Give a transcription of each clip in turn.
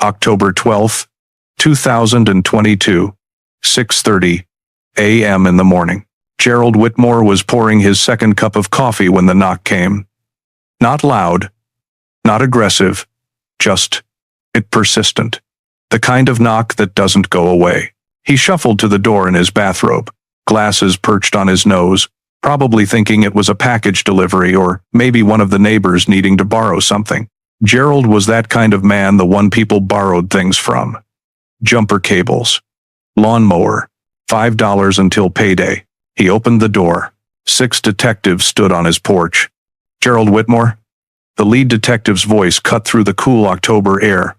October 12th, 2022, 6:30 a.m. in the morning. Gerald Whitmore was pouring his second cup of coffee when the knock came. Not loud, not aggressive, just persistent. The kind of knock that doesn't go away. He shuffled to the door in his bathrobe, glasses perched on his nose, probably thinking it was a package delivery or maybe one of the neighbors needing to borrow something. Gerald was that kind of man, the one people borrowed things from. Jumper cables. Lawnmower. $5 until payday. He opened the door. 6 detectives stood on his porch. Gerald Whitmore? The lead detective's voice cut through the cool October air.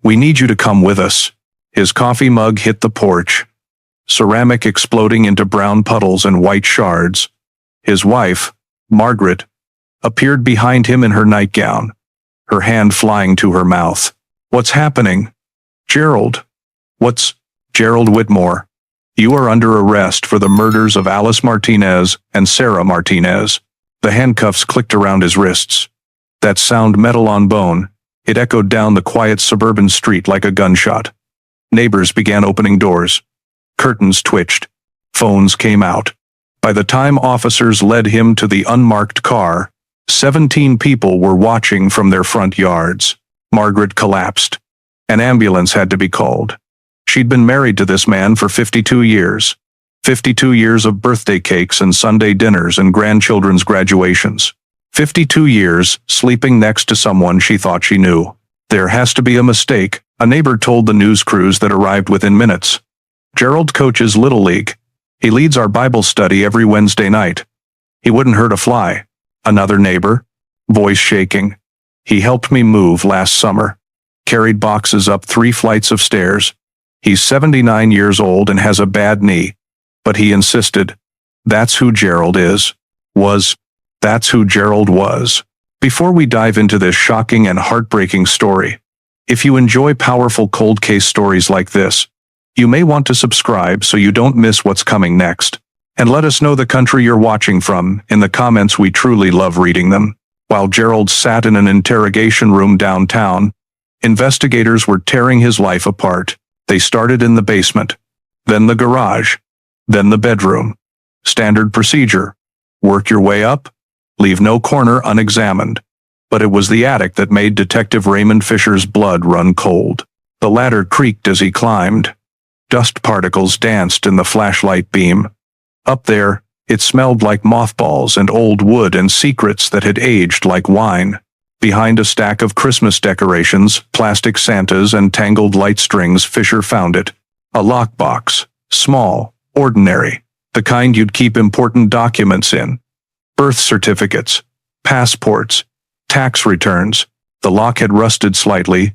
We need you to come with us. His coffee mug hit the porch, ceramic exploding into brown puddles and white shards. His wife, Margaret, appeared behind him in her nightgown, her hand flying to her mouth. What's happening? Gerald. Gerald Whitmore. You are under arrest for the murders of Alice Martinez and Sarah Martinez. The handcuffs clicked around his wrists. That sound, metal on bone, it echoed down the quiet suburban street like a gunshot. Neighbors began opening doors. Curtains twitched. Phones came out. By the time officers led him to the unmarked car, 17 people were watching from their front yards. Margaret collapsed. An ambulance had to be called. She'd been married to this man for 52 years. 52 years of birthday cakes and Sunday dinners and grandchildren's graduations. 52 years sleeping next to someone she thought she knew. There has to be a mistake, a neighbor told the news crews that arrived within minutes. Gerald coaches Little League. He leads our Bible study every Wednesday night. He wouldn't hurt a fly. Another neighbor, voice shaking. He helped me move last summer. Carried boxes up 3 flights of stairs. He's 79 years old and has a bad knee. But he insisted. That's who Gerald is. That's who Gerald was. Before we dive into this shocking and heartbreaking story, if you enjoy powerful cold case stories like this, you may want to subscribe so you don't miss what's coming next. And let us know the country you're watching from in the comments. We truly love reading them. While Gerald sat in an interrogation room downtown, investigators were tearing his life apart. They started in the basement, then the garage, then the bedroom. Standard procedure. Work your way up. Leave no corner unexamined. But it was the attic that made Detective Raymond Fisher's blood run cold. The ladder creaked as he climbed. Dust particles danced in the flashlight beam. Up there, it smelled like mothballs and old wood and secrets that had aged like wine. Behind a stack of Christmas decorations, plastic Santas, and tangled light strings, Fisher found it. A lockbox. Small, ordinary. The kind you'd keep important documents in. Birth certificates, passports, tax returns. The lock had rusted slightly,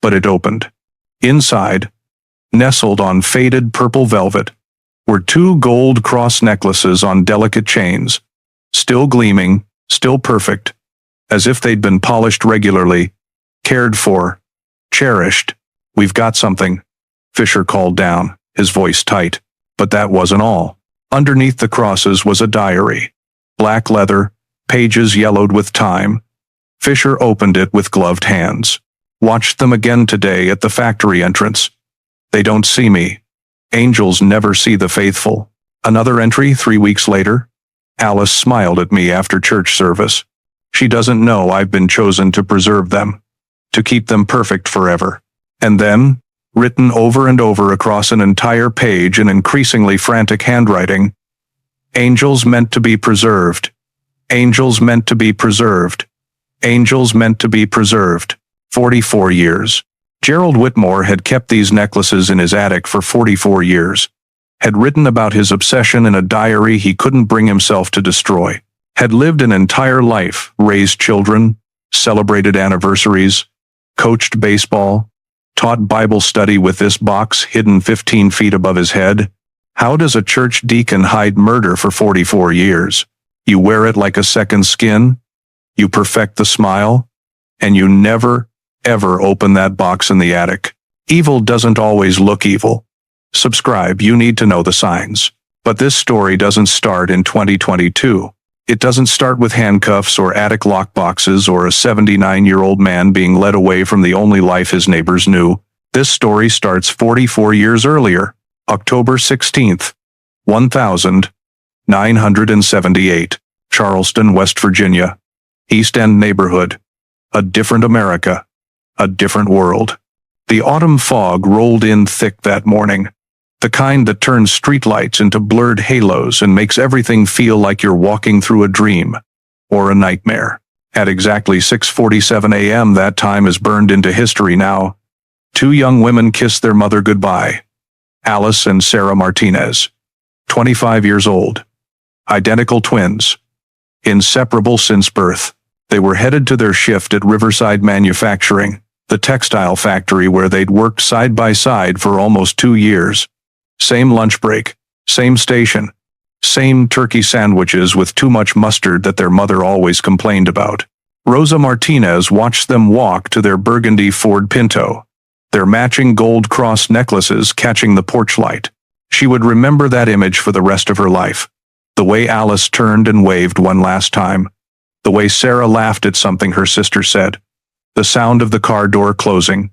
but it opened. Inside, nestled on faded purple velvet, were 2 gold cross necklaces on delicate chains, still gleaming, still perfect, as if they'd been polished regularly, cared for, cherished. We've got something, Fisher called down, his voice tight. But that wasn't all. Underneath the crosses was a diary. Black leather, pages yellowed with time. Fisher opened it with gloved hands. Watched them again today at the factory entrance. They don't see me. Angels never see the faithful. Another entry 3 weeks later. Alice smiled at me after church service. She doesn't know I've been chosen to preserve them. To keep them perfect forever. And then, written over and over across an entire page in increasingly frantic handwriting, angels meant to be preserved. Angels meant to be preserved. Angels meant to be preserved. 44 years. Gerald Whitmore had kept these necklaces in his attic for 44 years. Had written about his obsession in a diary he couldn't bring himself to destroy. Had lived an entire life, raised children, celebrated anniversaries, coached baseball, taught Bible study with this box hidden 15 feet above his head. How does a church deacon hide murder for 44 years? You wear it like a second skin, you perfect the smile, and you never, ever open that box in the attic. Evil doesn't always look evil. Subscribe, you need to know the signs. But this story doesn't start in 2022. It doesn't start with handcuffs or attic lockboxes or a 79-year-old man being led away from the only life his neighbors knew. This story starts 44 years earlier, October 16th, 1978, Charleston, West Virginia. East End neighborhood. A different America. A different world. The autumn fog rolled in thick that morning. The kind that turns streetlights into blurred halos and makes everything feel like you're walking through a dream or a nightmare. At exactly 6:47 a.m. that time is burned into history now. Two young women kissed their mother goodbye. Alice and Sarah Martinez. 25 years old. Identical twins. Inseparable since birth. They were headed to their shift at Riverside Manufacturing, the textile factory where they'd worked side by side for almost 2 years. Same lunch break, same station, same turkey sandwiches with too much mustard that their mother always complained about. Rosa Martinez watched them walk to their burgundy Ford Pinto, their matching gold cross necklaces catching the porch light. She would remember that image for the rest of her life. The way Alice turned and waved one last time. The way Sarah laughed at something her sister said. The sound of the car door closing.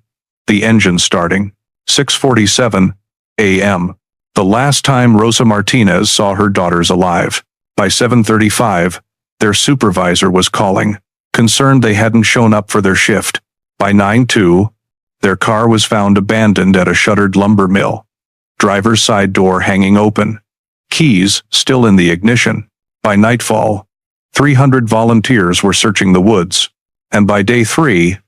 The engine starting. 6:47 a.m. The last time Rosa Martinez saw her daughters alive. By 7:35, their supervisor was calling, concerned they hadn't shown up for their shift. By 9:02, their car was found abandoned at a shuttered lumber mill. Driver's side door hanging open. Keys still in the ignition. By nightfall, 300 volunteers were searching the woods. And by day 3,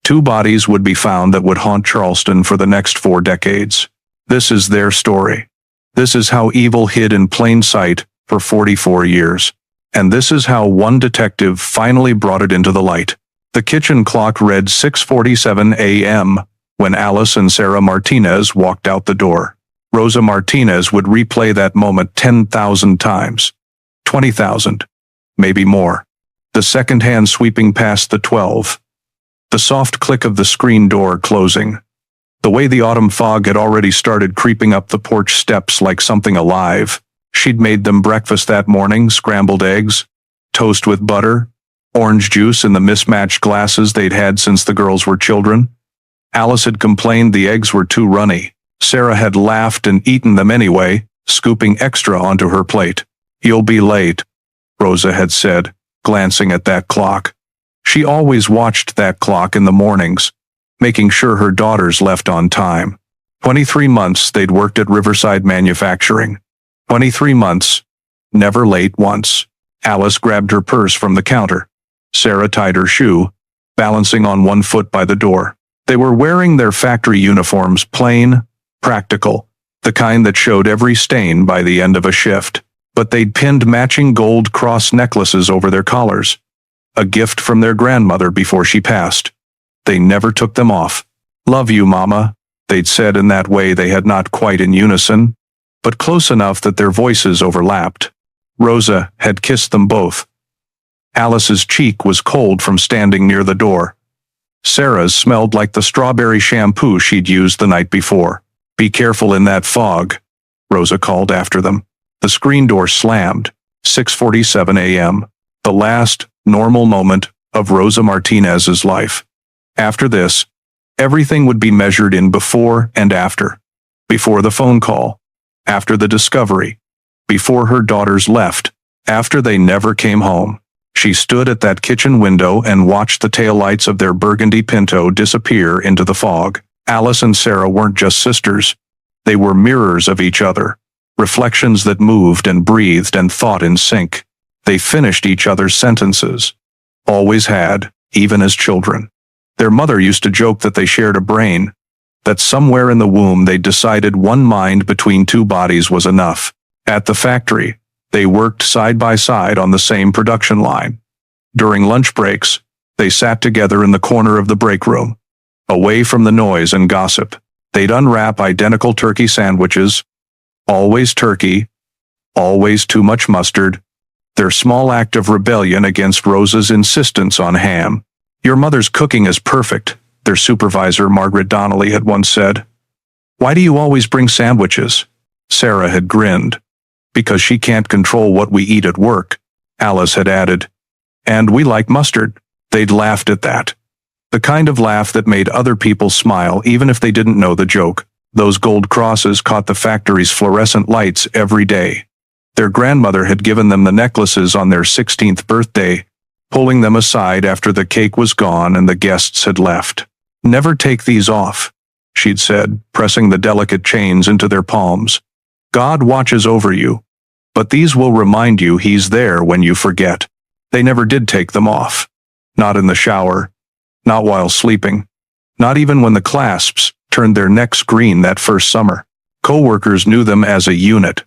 2 bodies would be found that would haunt Charleston for the next 4 decades. This is their story. This is how evil hid in plain sight for 44 years. And this is how one detective finally brought it into the light. The kitchen clock read 6:47 a.m. when Alice and Sarah Martinez walked out the door. Rosa Martinez would replay that moment 10,000 times. 20,000. Maybe more. The second hand sweeping past the 12. The soft click of the screen door closing. The way the autumn fog had already started creeping up the porch steps like something alive. She'd made them breakfast that morning, scrambled eggs, toast with butter, orange juice in the mismatched glasses they'd had since the girls were children. Alice had complained the eggs were too runny. Sarah had laughed and eaten them anyway, scooping extra onto her plate. "You'll be late," Rosa had said, glancing at that clock. She always watched that clock in the mornings, making sure her daughters left on time. 23 months they'd worked at Riverside Manufacturing. 23 months. Never late once. Alice grabbed her purse from the counter. Sarah tied her shoe, balancing on one foot by the door. They were wearing their factory uniforms, plain, practical, the kind that showed every stain by the end of a shift. But they'd pinned matching gold cross necklaces over their collars. A gift from their grandmother before she passed. They never took them off. "Love you, Mama," they'd said in that way they had not quite in unison, but close enough that their voices overlapped. Rosa had kissed them both. Alice's cheek was cold from standing near the door. Sarah's smelled like the strawberry shampoo she'd used the night before. "Be careful in that fog," Rosa called after them. The screen door slammed. 6:47 a.m. The last, normal moment of Rosa Martinez's life. After this, everything would be measured in before and after. Before the phone call. After the discovery. Before her daughters left. After they never came home. She stood at that kitchen window and watched the taillights of their burgundy Pinto disappear into the fog. Alice and Sarah weren't just sisters. They were mirrors of each other. Reflections that moved and breathed and thought in sync. They finished each other's sentences. Always had, even as children. Their mother used to joke that they shared a brain, that somewhere in the womb they decided one mind between 2 bodies was enough. At the factory, they worked side by side on the same production line. During lunch breaks, they sat together in the corner of the break room, away from the noise and gossip. They'd unwrap identical turkey sandwiches, always turkey, always too much mustard, their small act of rebellion against Rosa's insistence on ham. "Your mother's cooking is perfect," their supervisor Margaret Donnelly had once said. "Why do you always bring sandwiches?" Sarah had grinned. "Because she can't control what we eat at work," Alice had added. And we like mustard. They'd laughed at that. The kind of laugh that made other people smile even if they didn't know the joke. Those gold crosses caught the factory's fluorescent lights every day. Their grandmother had given them the necklaces on their 16th birthday, pulling them aside after the cake was gone and the guests had left. Never take these off, she'd said, pressing the delicate chains into their palms. God watches over you, but these will remind you he's there when you forget. They never did take them off. Not in the shower. Not while sleeping. Not even when the clasps turned their necks green that first summer. Co-workers knew them as a unit.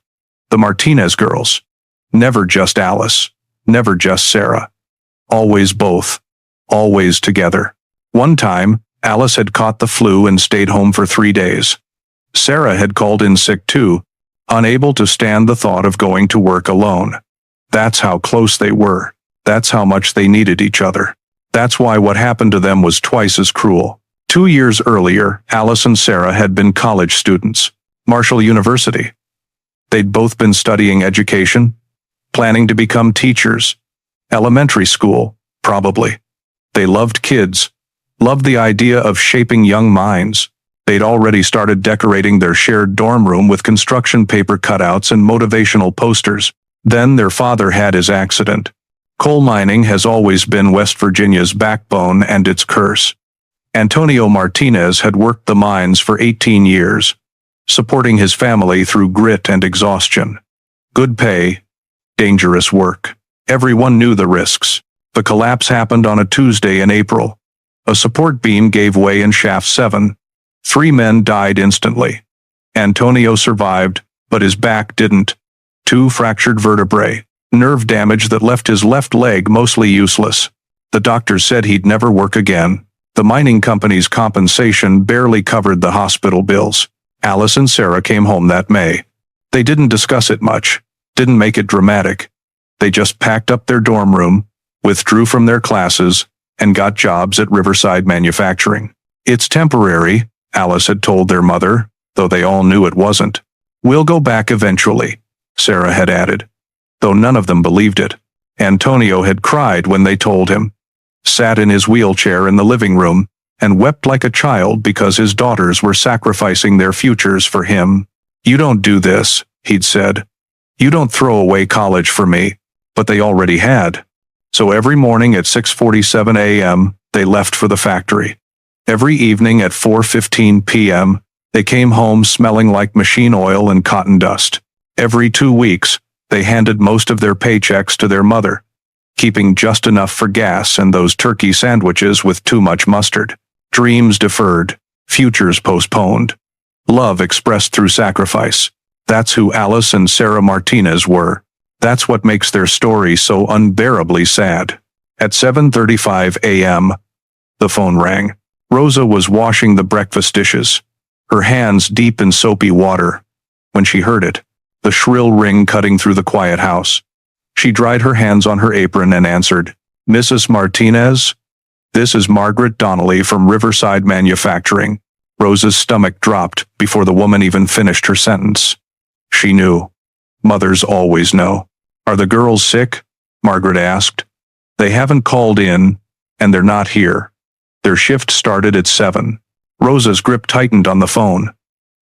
The Martinez girls. Never just Alice. Never just Sarah. Always both. Always together. One time, Alice had caught the flu and stayed home for 3 days. Sarah had called in sick too, unable to stand the thought of going to work alone. That's how close they were. That's how much they needed each other. That's why what happened to them was twice as cruel. 2 years earlier, Alice and Sarah had been college students. Marshall University. They'd both been studying education, planning to become teachers. Elementary school, probably. They loved kids. Loved the idea of shaping young minds. They'd already started decorating their shared dorm room with construction paper cutouts and motivational posters. Then their father had his accident. Coal mining has always been West Virginia's backbone and its curse. Antonio Martinez had worked the mines for 18 years, supporting his family through grit and exhaustion. Good pay, dangerous work. Everyone knew the risks. The collapse happened on a Tuesday in April. A support beam gave way in shaft 7. 3 men died instantly. Antonio survived, but his back didn't. 2 fractured vertebrae. Nerve damage that left his left leg mostly useless. The doctor said he'd never work again. The mining company's compensation barely covered the hospital bills. Alice and Sarah came home that May. They didn't discuss it much, didn't make it dramatic. They just packed up their dorm room, withdrew from their classes, and got jobs at Riverside Manufacturing. It's temporary, Alice had told their mother, though they all knew it wasn't. We'll go back eventually, Sarah had added. Though none of them believed it. Antonio had cried when they told him, sat in his wheelchair in the living room, and wept like a child because his daughters were sacrificing their futures for him. You don't do this, he'd said. You don't throw away college for me, but they already had. So every morning at 6:47 a.m., they left for the factory. Every evening at 4:15 p.m., they came home smelling like machine oil and cotton dust. Every 2 weeks, they handed most of their paychecks to their mother, keeping just enough for gas and those turkey sandwiches with too much mustard. Dreams deferred, futures postponed. Love expressed through sacrifice. That's who Alice and Sarah Martinez were. That's what makes their story so unbearably sad. At 7:35 a.m., the phone rang. Rosa was washing the breakfast dishes, her hands deep in soapy water. When she heard it, the shrill ring cutting through the quiet house, she dried her hands on her apron and answered, Mrs. Martinez? This is Margaret Donnelly from Riverside Manufacturing. Rosa's stomach dropped before the woman even finished her sentence. She knew. Mothers always know. Are the girls sick? Margaret asked. They haven't called in, and they're not here. Their shift started at 7. Rosa's grip tightened on the phone.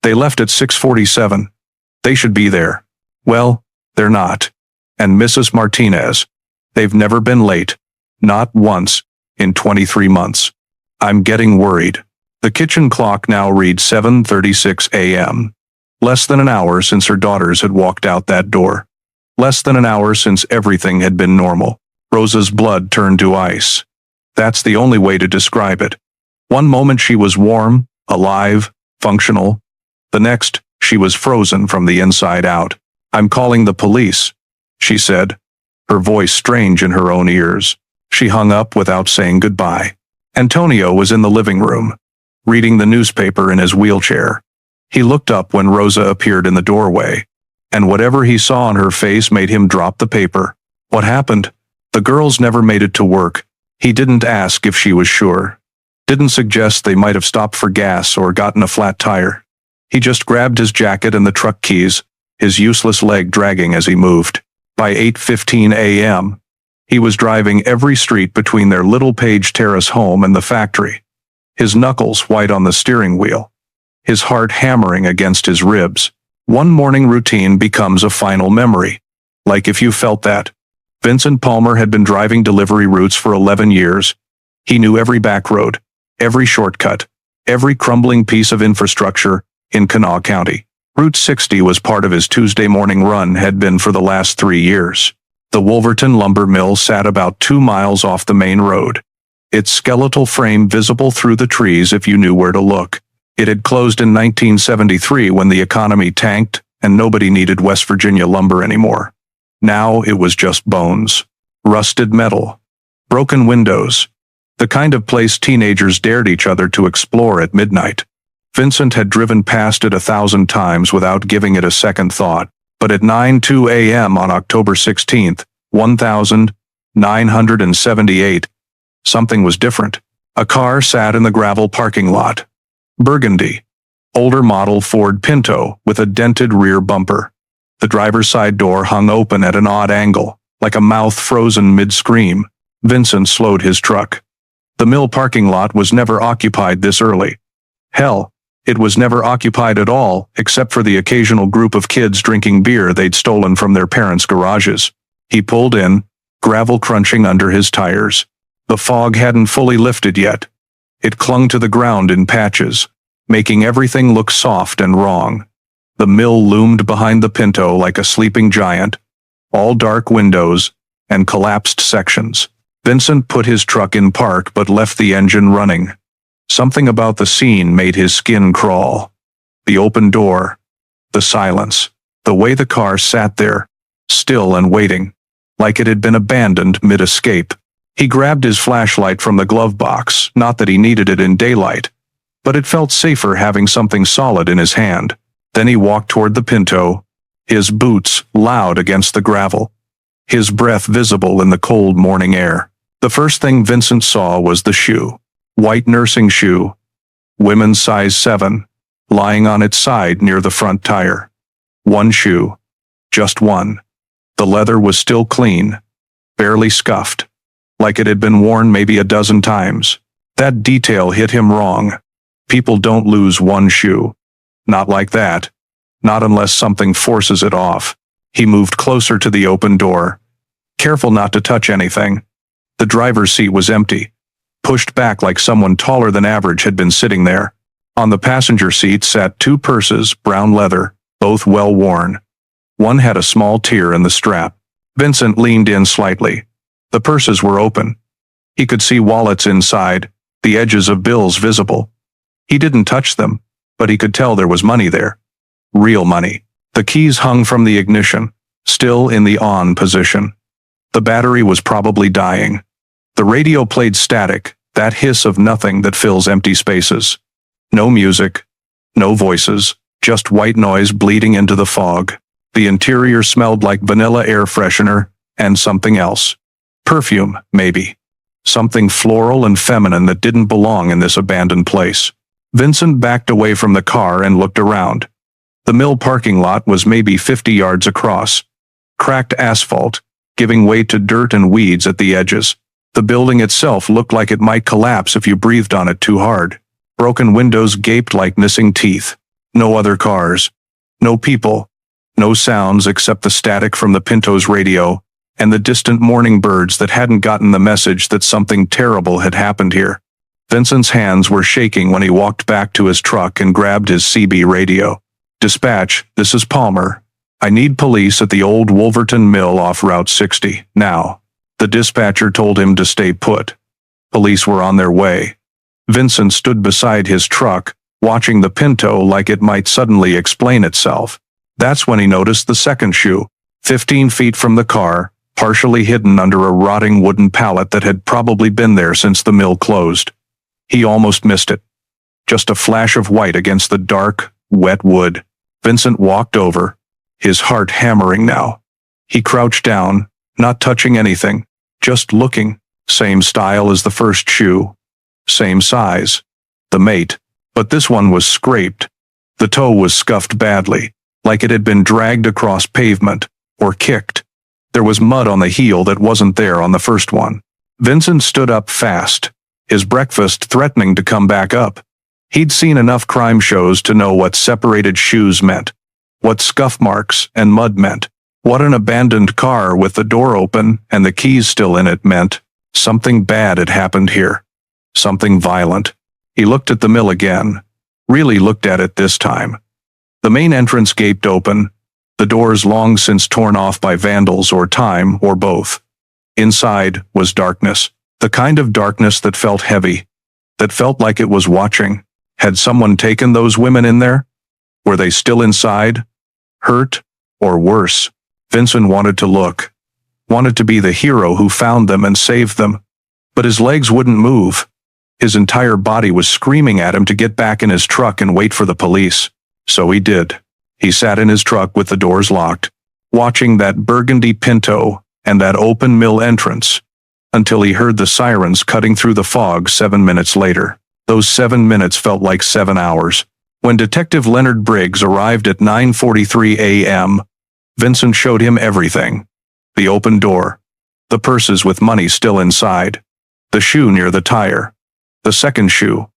They left at 6:47. They should be there. Well, they're not. And Mrs. Martinez, they've never been late. Not once, in 23 months. I'm getting worried. The kitchen clock now reads 7:36 a.m. Less than an hour since her daughters had walked out that door. Less than an hour since everything had been normal. Rosa's blood turned to ice. That's the only way to describe it. One moment she was warm, alive, functional. The next, she was frozen from the inside out. I'm calling the police, she said, her voice strange in her own ears. She hung up without saying goodbye. Antonio was in the living room, reading the newspaper in his wheelchair. He looked up when Rosa appeared in the doorway, and whatever he saw on her face made him drop the paper. What happened? The girls never made it to work. He didn't ask if she was sure. Didn't suggest they might have stopped for gas or gotten a flat tire. He just grabbed his jacket and the truck keys, his useless leg dragging as he moved. By 8:15 a.m., He was driving every street between their Little Page Terrace home and the factory, his knuckles white on the steering wheel, his heart hammering against his ribs. One morning routine becomes a final memory. Like if you felt that. Vincent Palmer had been driving delivery routes for 11 years. He knew every back road, every shortcut, every crumbling piece of infrastructure in Kanawha County. Route 60 was part of his Tuesday morning run, had been for the last 3 years. The Wolverton lumber mill sat about 2 miles off the main road, its skeletal frame visible through the trees if you knew where to look. It had closed in 1973 when the economy tanked and nobody needed West Virginia lumber anymore. Now it was just bones, rusted metal, broken windows, the kind of place teenagers dared each other to explore at midnight. Vincent had driven past it 1,000 times without giving it a second thought, but at 9:02 a.m. on October 16, 1978, something was different. A car sat in the gravel parking lot. Burgundy. Older model Ford Pinto with a dented rear bumper. The driver's side door hung open at an odd angle, like a mouth frozen mid-scream. Vincent slowed his truck. The mill parking lot was never occupied this early. Hell, it was never occupied at all, except for the occasional group of kids drinking beer they'd stolen from their parents' garages. He pulled in, gravel crunching under his tires. The fog hadn't fully lifted yet. It clung to the ground in patches, making everything look soft and wrong. The mill loomed behind the Pinto like a sleeping giant, all dark windows and collapsed sections. Vincent put his truck in park but left the engine running. Something about the scene made his skin crawl. The open door, the silence, the way the car sat there, still and waiting, like it had been abandoned mid-escape. He grabbed his flashlight from the glove box, not that he needed it in daylight, but it felt safer having something solid in his hand. Then he walked toward the Pinto, his boots loud against the gravel, his breath visible in the cold morning air. The first thing Vincent saw was the shoe. White nursing shoe, women's size 7, lying on its side near the front tire. One shoe. Just one. The leather was still clean, barely scuffed, like it had been worn maybe a dozen times. That detail hit him wrong. People don't lose one shoe. Not like that. Not unless something forces it off. He moved closer to the open door, careful not to touch anything. The driver's seat was empty, pushed back like someone taller than average had been sitting there. On the passenger seat sat 2 purses, brown leather, both well worn. One had a small tear in the strap. Vincent leaned in slightly. The purses were open. He could see wallets inside, the edges of bills visible. He didn't touch them, but he could tell there was money there. Real money. The keys hung from the ignition, still in the on position. The battery was probably dying. The radio played static, that hiss of nothing that fills empty spaces. No music, no voices, just white noise bleeding into the fog. The interior smelled like vanilla air freshener and something else. Perfume, maybe. Something floral and feminine that didn't belong in this abandoned place. Vincent backed away from the car and looked around. The mill parking lot was maybe 50 yards across. Cracked asphalt, giving way to dirt and weeds at the edges. The building itself looked like it might collapse if you breathed on it too hard. Broken windows gaped like missing teeth. No other cars. No people. No sounds except the static from the Pinto's radio and the distant morning birds that hadn't gotten the message that something terrible had happened here. Vincent's hands were shaking when he walked back to his truck and grabbed his CB radio. "Dispatch, this is Palmer. I need police at the old Wolverton Mill off Route 60, now." The dispatcher told him to stay put. Police were on their way. Vincent stood beside his truck, watching the Pinto like it might suddenly explain itself. That's when he noticed the second shoe, 15 feet from the car, partially hidden under a rotting wooden pallet that had probably been there since the mill closed. He almost missed it. Just a flash of white against the dark, wet wood. Vincent walked over, his heart hammering now. He crouched down, not touching anything, just looking. Same style as the first shoe. Same size. The mate. But this one was scraped. The toe was scuffed badly, like it had been dragged across pavement, or kicked. There was mud on the heel that wasn't there on the first one. Vincent stood up fast, his breakfast threatening to come back up. He'd seen enough crime shows to know what separated shoes meant, what scuff marks and mud meant, what an abandoned car with the door open and the keys still in it meant. Something bad had happened here. Something violent. He looked at the mill again, really looked at it this time. The main entrance gaped open, the doors long since torn off by vandals or time or both. Inside was darkness, the kind of darkness that felt heavy, that felt like it was watching. Had someone taken those women in there? Were they still inside? Hurt? Or worse? Vincent wanted to look, wanted to be the hero who found them and saved them. But his legs wouldn't move. His entire body was screaming at him to get back in his truck and wait for the police. So he did. He sat in his truck with the doors locked, watching that burgundy Pinto and that open mill entrance, until he heard the sirens cutting through the fog 7 minutes later. Those 7 minutes felt like 7 hours. When Detective Leonard Briggs arrived at 9:43 a.m., Vincent showed him everything. The open door, the purses with money still inside, the shoe near the tire, the second shoe,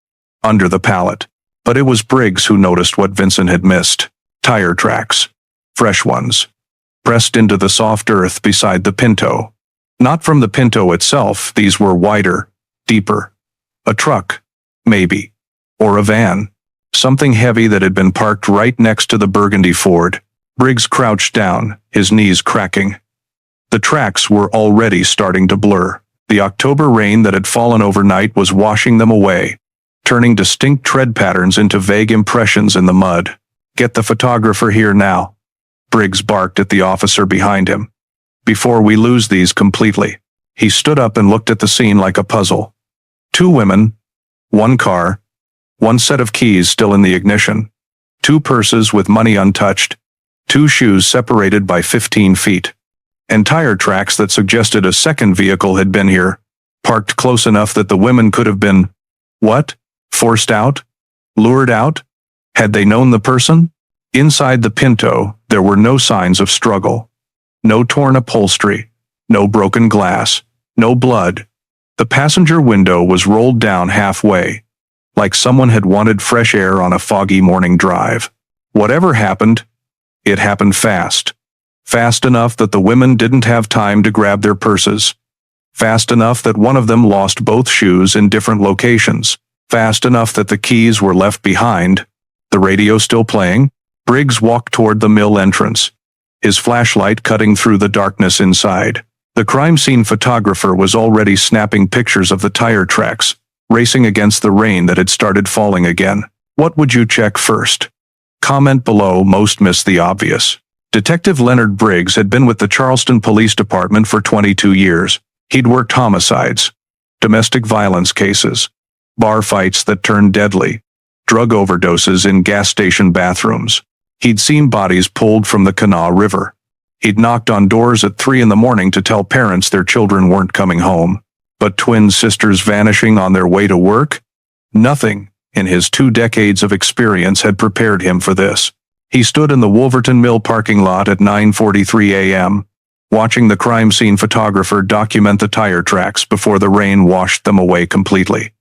under the pallet. But it was Briggs who noticed what Vincent had missed. Tire tracks. Fresh ones. Pressed into the soft earth beside the Pinto. Not from the Pinto itself, these were wider, deeper. A truck, maybe. Or a van. Something heavy that had been parked right next to the burgundy Ford. Briggs crouched down, his knees cracking. The tracks were already starting to blur. The October rain that had fallen overnight was washing them away, turning distinct tread patterns into vague impressions in the mud. Get the photographer here now. Briggs barked at the officer behind him. Before we lose these completely. He stood up and looked at the scene like a puzzle. 2 women, 1 car, 1 set of keys still in the ignition, 2 purses with money untouched, 2 shoes separated by 15 feet. And tire tracks that suggested a second vehicle had been here, parked close enough that the women could have been, what? Forced out? Lured out? Had they known the person? Inside the Pinto, there were no signs of struggle. No torn upholstery, no broken glass, no blood. The passenger window was rolled down halfway, like someone had wanted fresh air on a foggy morning drive. Whatever happened, it happened fast. Fast enough that the women didn't have time to grab their purses. Fast enough that one of them lost both shoes in different locations. Fast enough that the keys were left behind. The radio still playing. Briggs walked toward the mill entrance, his flashlight cutting through the darkness inside. The crime scene photographer was already snapping pictures of the tire tracks, racing against the rain that had started falling again. What would you check first? Comment below. Most miss the obvious. Detective Leonard Briggs had been with the Charleston Police Department for 22 years. He'd worked homicides, domestic violence cases, bar fights that turned deadly, drug overdoses in gas station bathrooms. He'd seen bodies pulled from the Kanawha River. He'd knocked on doors at 3 in the morning to tell parents their children weren't coming home. But twin sisters vanishing on their way to work? Nothing in his 2 decades of experience had prepared him for this. He stood in the Wolverton Mill parking lot at 9:43 a.m., watching the crime scene photographer document the tire tracks before the rain washed them away completely.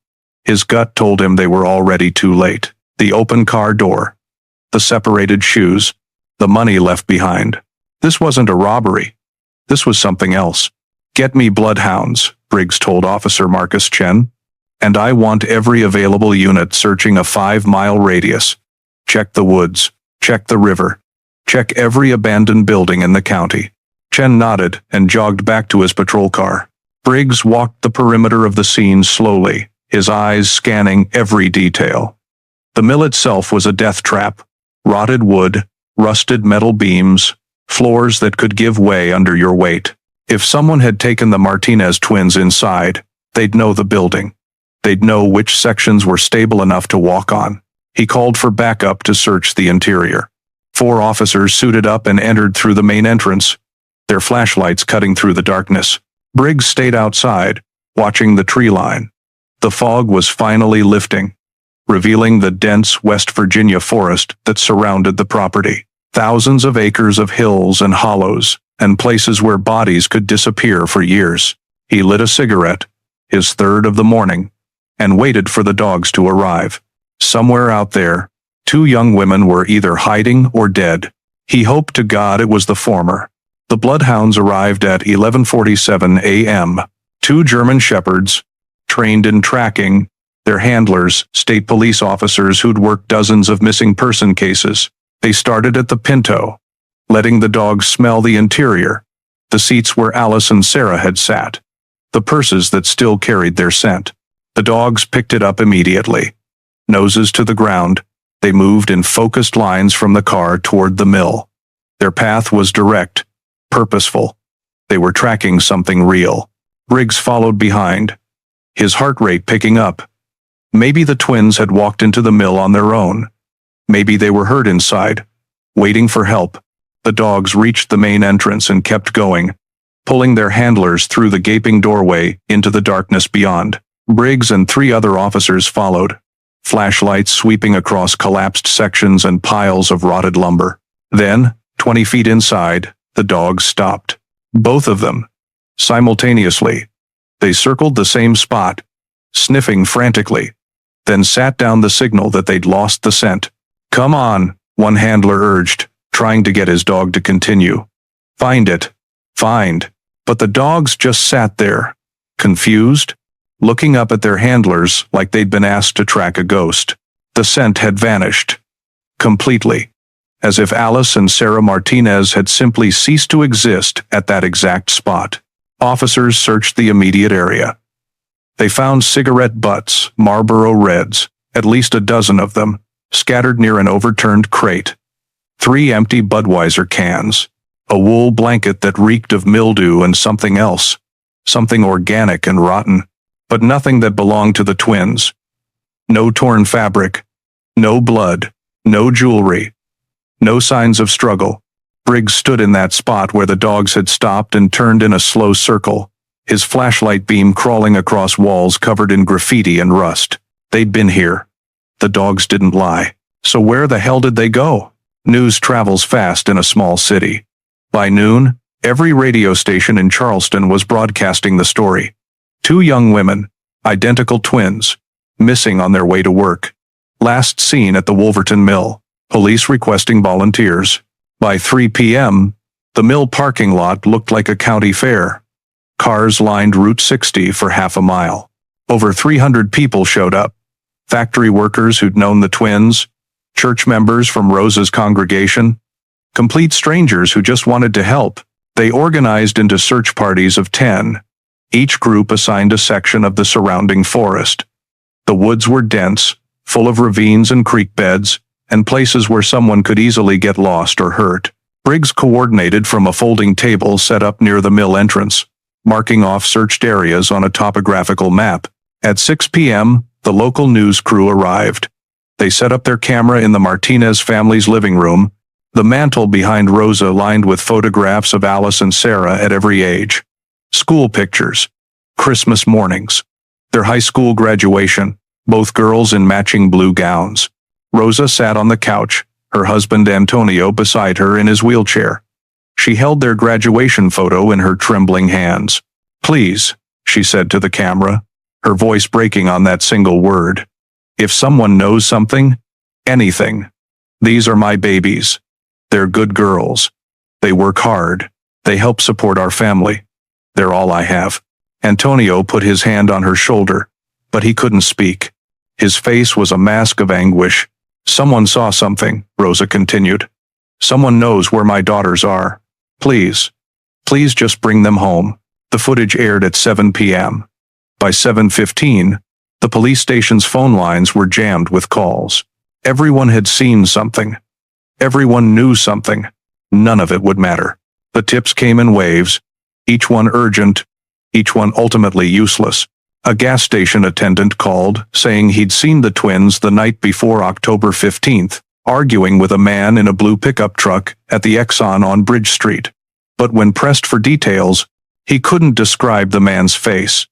His gut told him they were already too late. The open car door, the separated shoes, the money left behind. This wasn't a robbery. This was something else. Get me bloodhounds, Briggs told Officer Marcus Chen. And I want every available unit searching a 5-mile radius. Check the woods. Check the river. Check every abandoned building in the county. Chen nodded and jogged back to his patrol car. Briggs walked the perimeter of the scene slowly, his eyes scanning every detail. The mill itself was a death trap. Rotted wood, rusted metal beams, floors that could give way under your weight. If someone had taken the Martinez twins inside, they'd know the building. They'd know which sections were stable enough to walk on. He called for backup to search the interior. 4 officers suited up and entered through the main entrance, their flashlights cutting through the darkness. Briggs stayed outside, watching the tree line. The fog was finally lifting, revealing the dense West Virginia forest that surrounded the property. Thousands of acres of hills and hollows, and places where bodies could disappear for years. He lit a cigarette, his third of the morning, and waited for the dogs to arrive. Somewhere out there, 2 young women were either hiding or dead. He hoped to God it was the former. The bloodhounds arrived at 11:47 a.m. 2 German shepherds, trained in tracking, their handlers, state police officers who'd worked dozens of missing person cases. They started at the Pinto, letting the dogs smell the interior, the seats where Alice and Sarah had sat, the purses that still carried their scent. The dogs picked it up immediately. Noses to the ground, they moved in focused lines from the car toward the mill. Their path was direct, purposeful. They were tracking something real. Briggs followed behind, his heart rate picking up. Maybe the twins had walked into the mill on their own. Maybe they were hurt inside, waiting for help. The dogs reached the main entrance and kept going, pulling their handlers through the gaping doorway into the darkness beyond. Briggs and 3 other officers followed, flashlights sweeping across collapsed sections and piles of rotted lumber. Then, 20 feet inside, the dogs stopped. Both of them. Simultaneously. They circled the same spot, sniffing frantically, then sat down the signal that they'd lost the scent. "Come on," one handler urged, trying to get his dog to continue. "Find it. Find." But the dogs just sat there, confused, looking up at their handlers like they'd been asked to track a ghost. The scent had vanished. Completely. As if Alice and Sarah Martinez had simply ceased to exist at that exact spot. Officers searched the immediate area. They found cigarette butts, Marlboro Reds, at least a dozen of them, scattered near an overturned crate. 3 empty Budweiser cans. A wool blanket that reeked of mildew and something else. Something organic and rotten. But nothing that belonged to the twins. No torn fabric. No blood. No jewelry. No signs of struggle. Briggs stood in that spot where the dogs had stopped and turned in a slow circle, his flashlight beam crawling across walls covered in graffiti and rust. They'd been here. The dogs didn't lie. So where the hell did they go? News travels fast in a small city. By noon, every radio station in Charleston was broadcasting the story. 2 young women, identical twins, missing on their way to work. Last seen at the Wolverton Mill. Police requesting volunteers. By 3 p.m., the mill parking lot looked like a county fair. Cars lined Route 60 for half a mile. Over 300 people showed up. Factory workers who'd known the twins, church members from Rosa's congregation, complete strangers who just wanted to help. They organized into search parties of 10. Each group assigned a section of the surrounding forest. The woods were dense, full of ravines and creek beds, and places where someone could easily get lost or hurt. Briggs coordinated from a folding table set up near the mill entrance, marking off searched areas on a topographical map. At 6 p.m., the local news crew arrived. They set up their camera in the Martinez family's living room, the mantel behind Rosa lined with photographs of Alice and Sarah at every age. School pictures. Christmas mornings. Their high school graduation, both girls in matching blue gowns. Rosa sat on the couch, her husband Antonio beside her in his wheelchair. She held their graduation photo in her trembling hands. "Please," she said to the camera, her voice breaking on that single word. "If someone knows something, anything, these are my babies. They're good girls. They work hard. They help support our family. They're all I have." Antonio put his hand on her shoulder, but he couldn't speak. His face was a mask of anguish. "Someone saw something," Rosa continued. "Someone knows where my daughters are. Please, please just bring them home." The footage aired at 7 p.m. By 7:15, the police station's phone lines were jammed with calls. Everyone had seen something. Everyone knew something. None of it would matter. The tips came in waves, each one urgent, each one ultimately useless. A gas station attendant called, saying he'd seen the twins the night before October 15th, arguing with a man in a blue pickup truck at the Exxon on Bridge Street. But when pressed for details, he couldn't describe the man's face,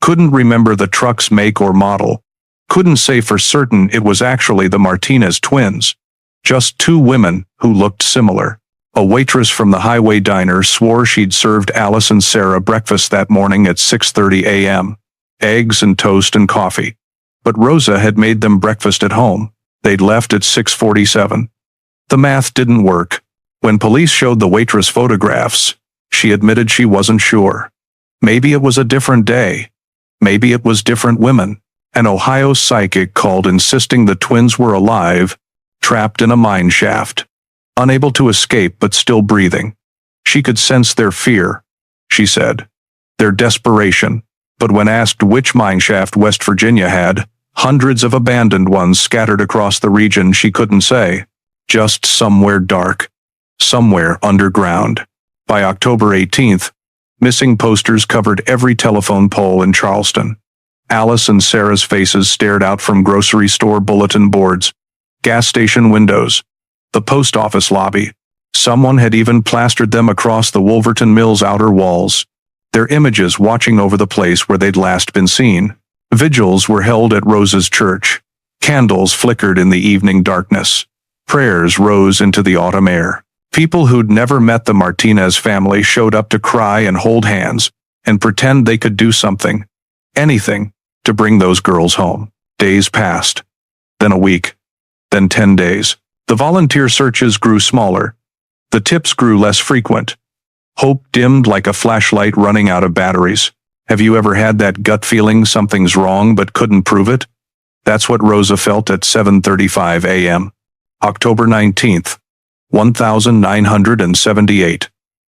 couldn't remember the truck's make or model, couldn't say for certain it was actually the Martinez twins. Just 2 women who looked similar. A waitress from the highway diner swore she'd served Alice and Sarah breakfast that morning at 6:30 a.m. Eggs and toast and coffee. But Rosa had made them breakfast at home. They'd left at 6:47. The math didn't work. When police showed the waitress photographs, she admitted she wasn't sure. Maybe it was a different day. Maybe it was different women. An Ohio psychic called insisting the twins were alive, trapped in a mine shaft. Unable to escape but still breathing. She could sense their fear, she said. Their desperation. But when asked which mine shaft West Virginia had, hundreds of abandoned ones scattered across the region, she couldn't say. Just somewhere dark. Somewhere underground. By October 18th, missing posters covered every telephone pole in Charleston. Alice and Sarah's faces stared out from grocery store bulletin boards, gas station windows, the post office lobby. Someone had even plastered them across the Wolverton Mill's outer walls. Their images watching over the place where they'd last been seen. Vigils were held at Rosa's church. Candles flickered in the evening darkness. Prayers rose into the autumn air. People who'd never met the Martinez family showed up to cry and hold hands, and pretend they could do something, anything, to bring those girls home. Days passed. Then a week. Then 10 days. The volunteer searches grew smaller. The tips grew less frequent. Hope dimmed like a flashlight running out of batteries. Have you ever had that gut feeling something's wrong but couldn't prove it? That's what Rosa felt at 7:35 a.m. October 19th, 1978.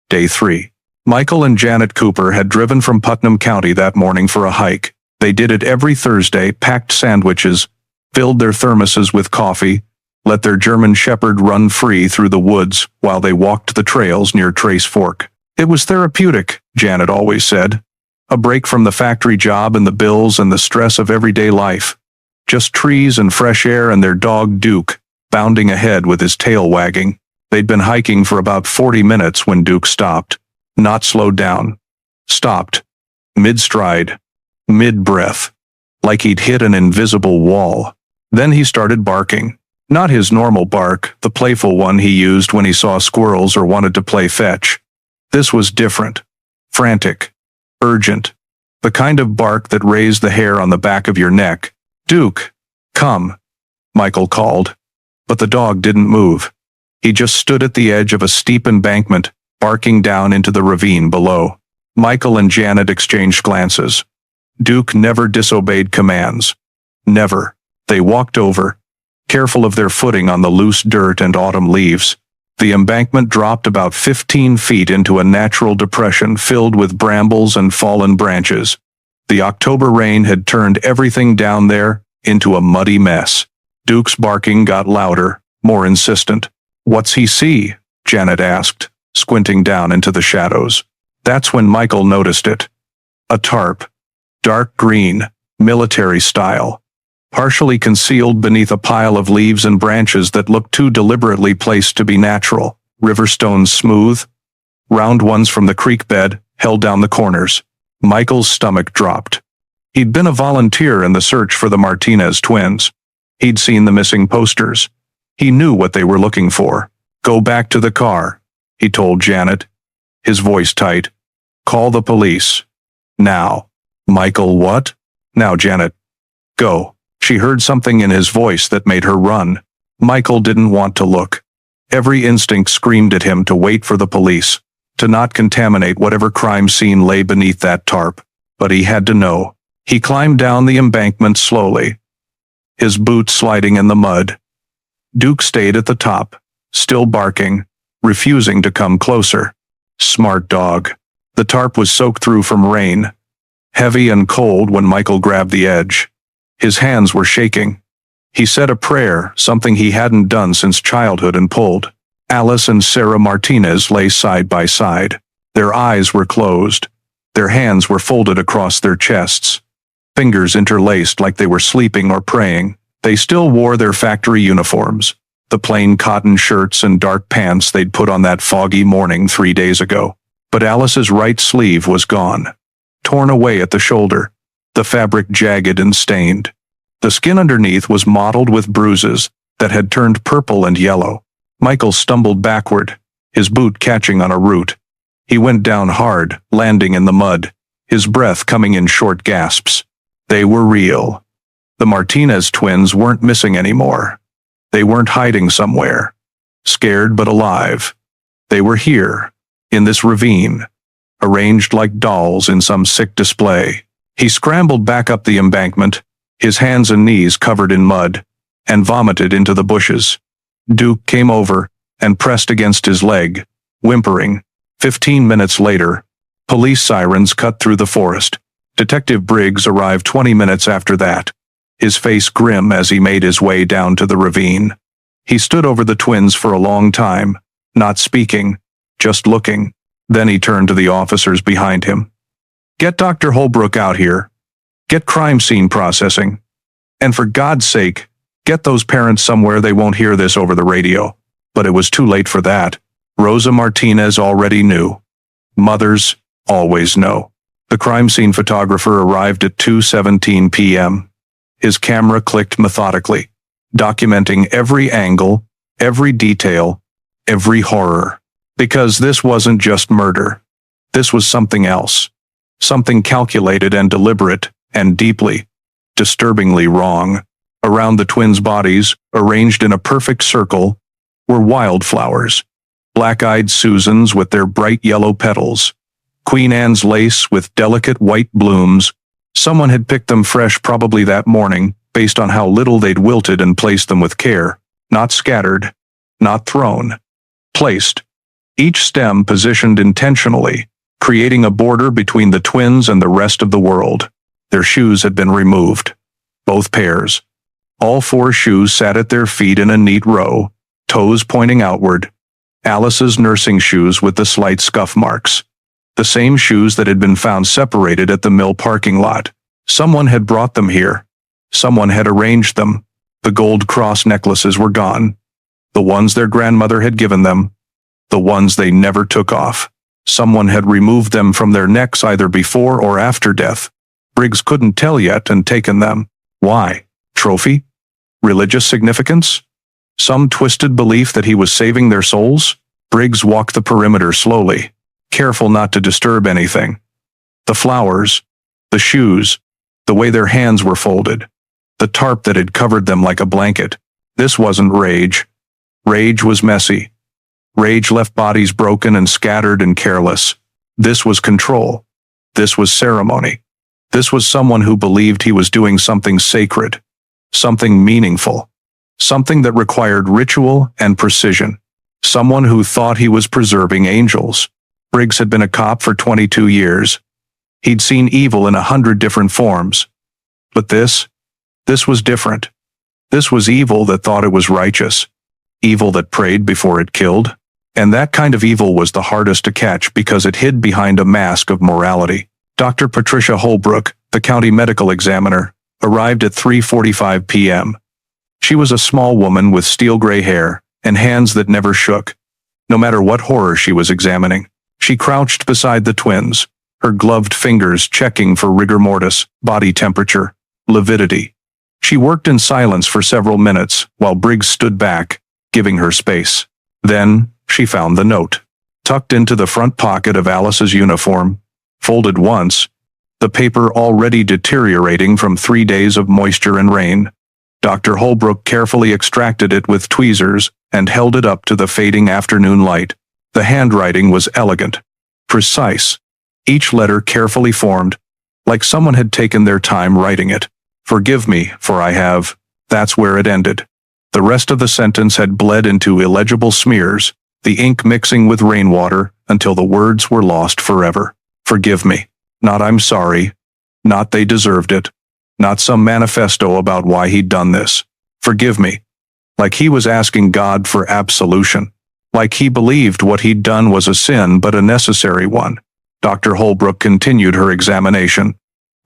Day 3. Michael and Janet Cooper had driven from Putnam County that morning for a hike. They did it every Thursday, packed sandwiches, filled their thermoses with coffee, let their German Shepherd run free through the woods while they walked the trails near Trace Fork. It was therapeutic, Janet always said. A break from the factory job and the bills and the stress of everyday life. Just trees and fresh air and their dog Duke, bounding ahead with his tail wagging. They'd been hiking for about 40 minutes when Duke stopped. Not slowed down. Stopped. Mid-stride. Mid-breath. Like he'd hit an invisible wall. Then he started barking. Not his normal bark, the playful one he used when he saw squirrels or wanted to play fetch. This was different. Frantic. Urgent. The kind of bark that raised the hair on the back of your neck. Duke, come, Michael called. But the dog didn't move. He just stood at the edge of a steep embankment, barking down into the ravine below. Michael and Janet exchanged glances. Duke never disobeyed commands. Never. They walked over, careful of their footing on the loose dirt and autumn leaves. The embankment dropped about 15 feet into a natural depression filled with brambles and fallen branches. The October rain had turned everything down there into a muddy mess. Duke's barking got louder, more insistent. "What's he see?" Janet asked, squinting down into the shadows. That's when Michael noticed it. A tarp. Dark green, military style. Partially concealed beneath a pile of leaves and branches that looked too deliberately placed to be natural. River stones smooth. Round ones from the creek bed, held down the corners. Michael's stomach dropped. He'd been a volunteer in the search for the Martinez twins. He'd seen the missing posters. He knew what they were looking for. "Go back to the car," he told Janet, his voice tight. "Call the police. Now." "Michael, what?" "Now, Janet. Go." She heard something in his voice that made her run. Michael didn't want to look. Every instinct screamed at him to wait for the police, to not contaminate whatever crime scene lay beneath that tarp. But he had to know. He climbed down the embankment slowly, his boots sliding in the mud. Duke stayed at the top, still barking, refusing to come closer. Smart dog. The tarp was soaked through from rain, heavy and cold when Michael grabbed the edge. His hands were shaking. He said a prayer, something he hadn't done since childhood, and pulled. Alice and Sarah Martinez lay side by side. Their eyes were closed. Their hands were folded across their chests. Fingers interlaced like they were sleeping or praying. They still wore their factory uniforms, the plain cotton shirts and dark pants they'd put on that foggy morning 3 days ago. But Alice's right sleeve was gone, torn away at the shoulder, the fabric jagged and stained. The skin underneath was mottled with bruises that had turned purple and yellow. Michael stumbled backward, his boot catching on a root. He went down hard, landing in the mud, his breath coming in short gasps. They were real. The Martinez twins weren't missing anymore. They weren't hiding somewhere, scared but alive. They were here, in this ravine, arranged like dolls in some sick display. He scrambled back up the embankment, his hands and knees covered in mud, and vomited into the bushes. Duke came over and pressed against his leg, whimpering. 15 minutes later, police sirens cut through the forest. Detective Briggs arrived 20 minutes after that, his face grim as he made his way down to the ravine. He stood over the twins for a long time, not speaking, just looking. Then he turned to the officers behind him. "Get Dr. Holbrook out here. Get crime scene processing. And for God's sake, get those parents somewhere they won't hear this over the radio." But it was too late for that. Rosa Martinez already knew. Mothers always know. The crime scene photographer arrived at 2:17 p.m. His camera clicked methodically, documenting every angle, every detail, every horror. Because this wasn't just murder. This was something else. Something calculated and deliberate, and deeply, disturbingly wrong. Around the twins' bodies, arranged in a perfect circle, were wildflowers. Black-eyed Susans with their bright yellow petals. Queen Anne's lace with delicate white blooms. Someone had picked them fresh probably that morning, based on how little they'd wilted, and placed them with care. Not scattered. Not thrown. Placed. Each stem positioned intentionally, creating a border between the twins and the rest of the world. Their shoes had been removed. Both pairs. All four shoes sat at their feet in a neat row, toes pointing outward. Alice's nursing shoes with the slight scuff marks. The same shoes that had been found separated at the mill parking lot. Someone had brought them here. Someone had arranged them. The gold cross necklaces were gone. The ones their grandmother had given them. The ones they never took off. Someone had removed them from their necks either before or after death. Briggs couldn't tell yet, and taken them. Why? Trophy? Religious significance? Some twisted belief that he was saving their souls? Briggs walked the perimeter slowly, careful not to disturb anything. The flowers, the shoes, the way their hands were folded, the tarp that had covered them like a blanket. This wasn't rage. Rage was messy. Rage left bodies broken and scattered and careless. This was control. This was ceremony. This was someone who believed he was doing something sacred, something meaningful, something that required ritual and precision. Someone who thought he was preserving angels. Briggs had been a cop for 22 years. He'd seen evil in 100 different forms. But this was different. This was evil that thought it was righteous. Evil that prayed before it killed. And that kind of evil was the hardest to catch because it hid behind a mask of morality. Dr. Patricia Holbrook, the county medical examiner, arrived at 3:45 p.m. She was a small woman with steel gray hair and hands that never shook, no matter what horror she was examining. She crouched beside the twins, her gloved fingers checking for rigor mortis, body temperature, lividity. She worked in silence for several minutes while Briggs stood back, giving her space. Then, she found the note, tucked into the front pocket of Alice's uniform, folded once, the paper already deteriorating from 3 days of moisture and rain. Dr. Holbrook carefully extracted it with tweezers and held it up to the fading afternoon light. The handwriting was elegant, precise, each letter carefully formed, like someone had taken their time writing it. "Forgive me, for I have..." That's where it ended. The rest of the sentence had bled into illegible smears, the ink mixing with rainwater until the words were lost forever. Forgive me. Not I'm sorry. Not they deserved it. Not some manifesto about why he'd done this. Forgive me. Like he was asking God for absolution. Like he believed what he'd done was a sin but a necessary one. Dr. Holbrook continued her examination.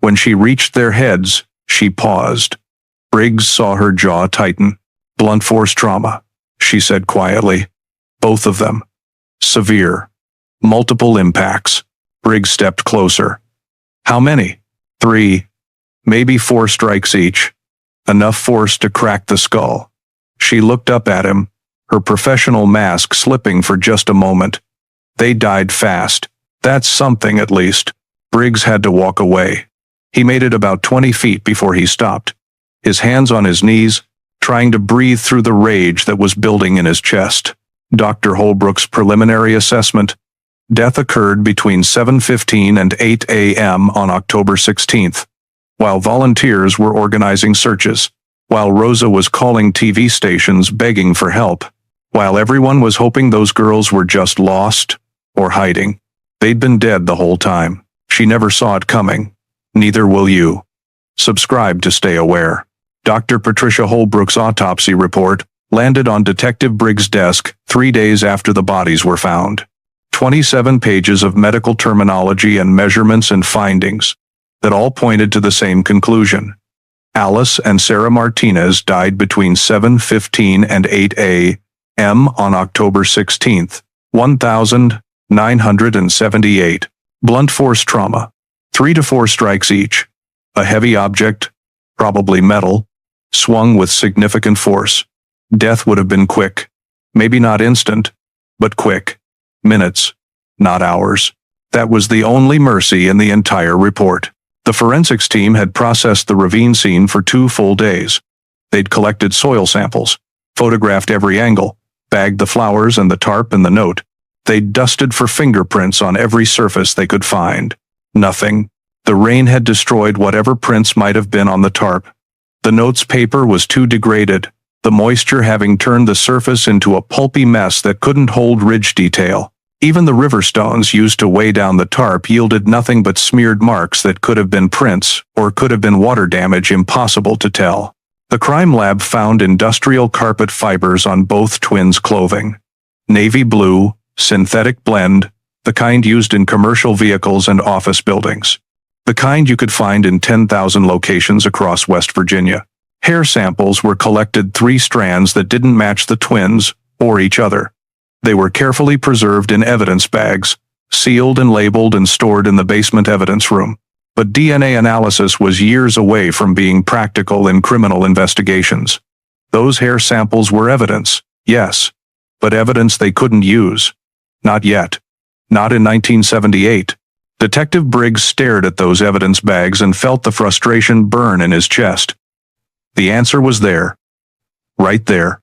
When she reached their heads, she paused. Briggs saw her jaw tighten. "Blunt force trauma," she said quietly. "Both of them. Severe. Multiple impacts." Briggs stepped closer. "How many?" "3. Maybe 4 strikes each. Enough force to crack the skull." She looked up at him, her professional mask slipping for just a moment. They died fast. That's something, at least. Briggs had to walk away. He made it about 20 feet before he stopped, his hands on his knees, trying to breathe through the rage that was building in his chest. Dr. Holbrook's preliminary assessment: death occurred between 7:15 and 8 a.m. on October 16th, while volunteers were organizing searches, while Rosa was calling TV stations begging for help, while everyone was hoping those girls were just lost or hiding. They'd been dead the whole time. She never saw it coming. Neither will you. Subscribe to stay aware. Dr. Patricia Holbrook's autopsy report landed on Detective Briggs' desk 3 days after the bodies were found. 27 pages of medical terminology and measurements and findings that all pointed to the same conclusion. Alice and Sarah Martinez died between 7:15 and 8 a.m. on October 16th, 1978. Blunt force trauma. 3 to 4 strikes each. A heavy object, probably metal, swung with significant force. Death would have been quick. Maybe not instant, but quick. Minutes, not hours. That was the only mercy in the entire report. The forensics team had processed the ravine scene for 2 full days. They'd collected soil samples, photographed every angle, bagged the flowers and the tarp and the note. They'd dusted for fingerprints on every surface they could find. Nothing. The rain had destroyed whatever prints might have been on the tarp. The note's paper was too degraded, the moisture having turned the surface into a pulpy mess that couldn't hold ridge detail. Even the river stones used to weigh down the tarp yielded nothing but smeared marks that could have been prints, or could have been water damage, impossible to tell. The crime lab found industrial carpet fibers on both twins' clothing. Navy blue, synthetic blend, the kind used in commercial vehicles and office buildings. The kind you could find in 10,000 locations across West Virginia. Hair samples were collected, 3 strands that didn't match the twins, or each other. They were carefully preserved in evidence bags, sealed and labeled and stored in the basement evidence room. But DNA analysis was years away from being practical in criminal investigations. Those hair samples were evidence, yes, but evidence they couldn't use. Not yet. Not in 1978. Detective Briggs stared at those evidence bags and felt the frustration burn in his chest. The answer was there. Right there.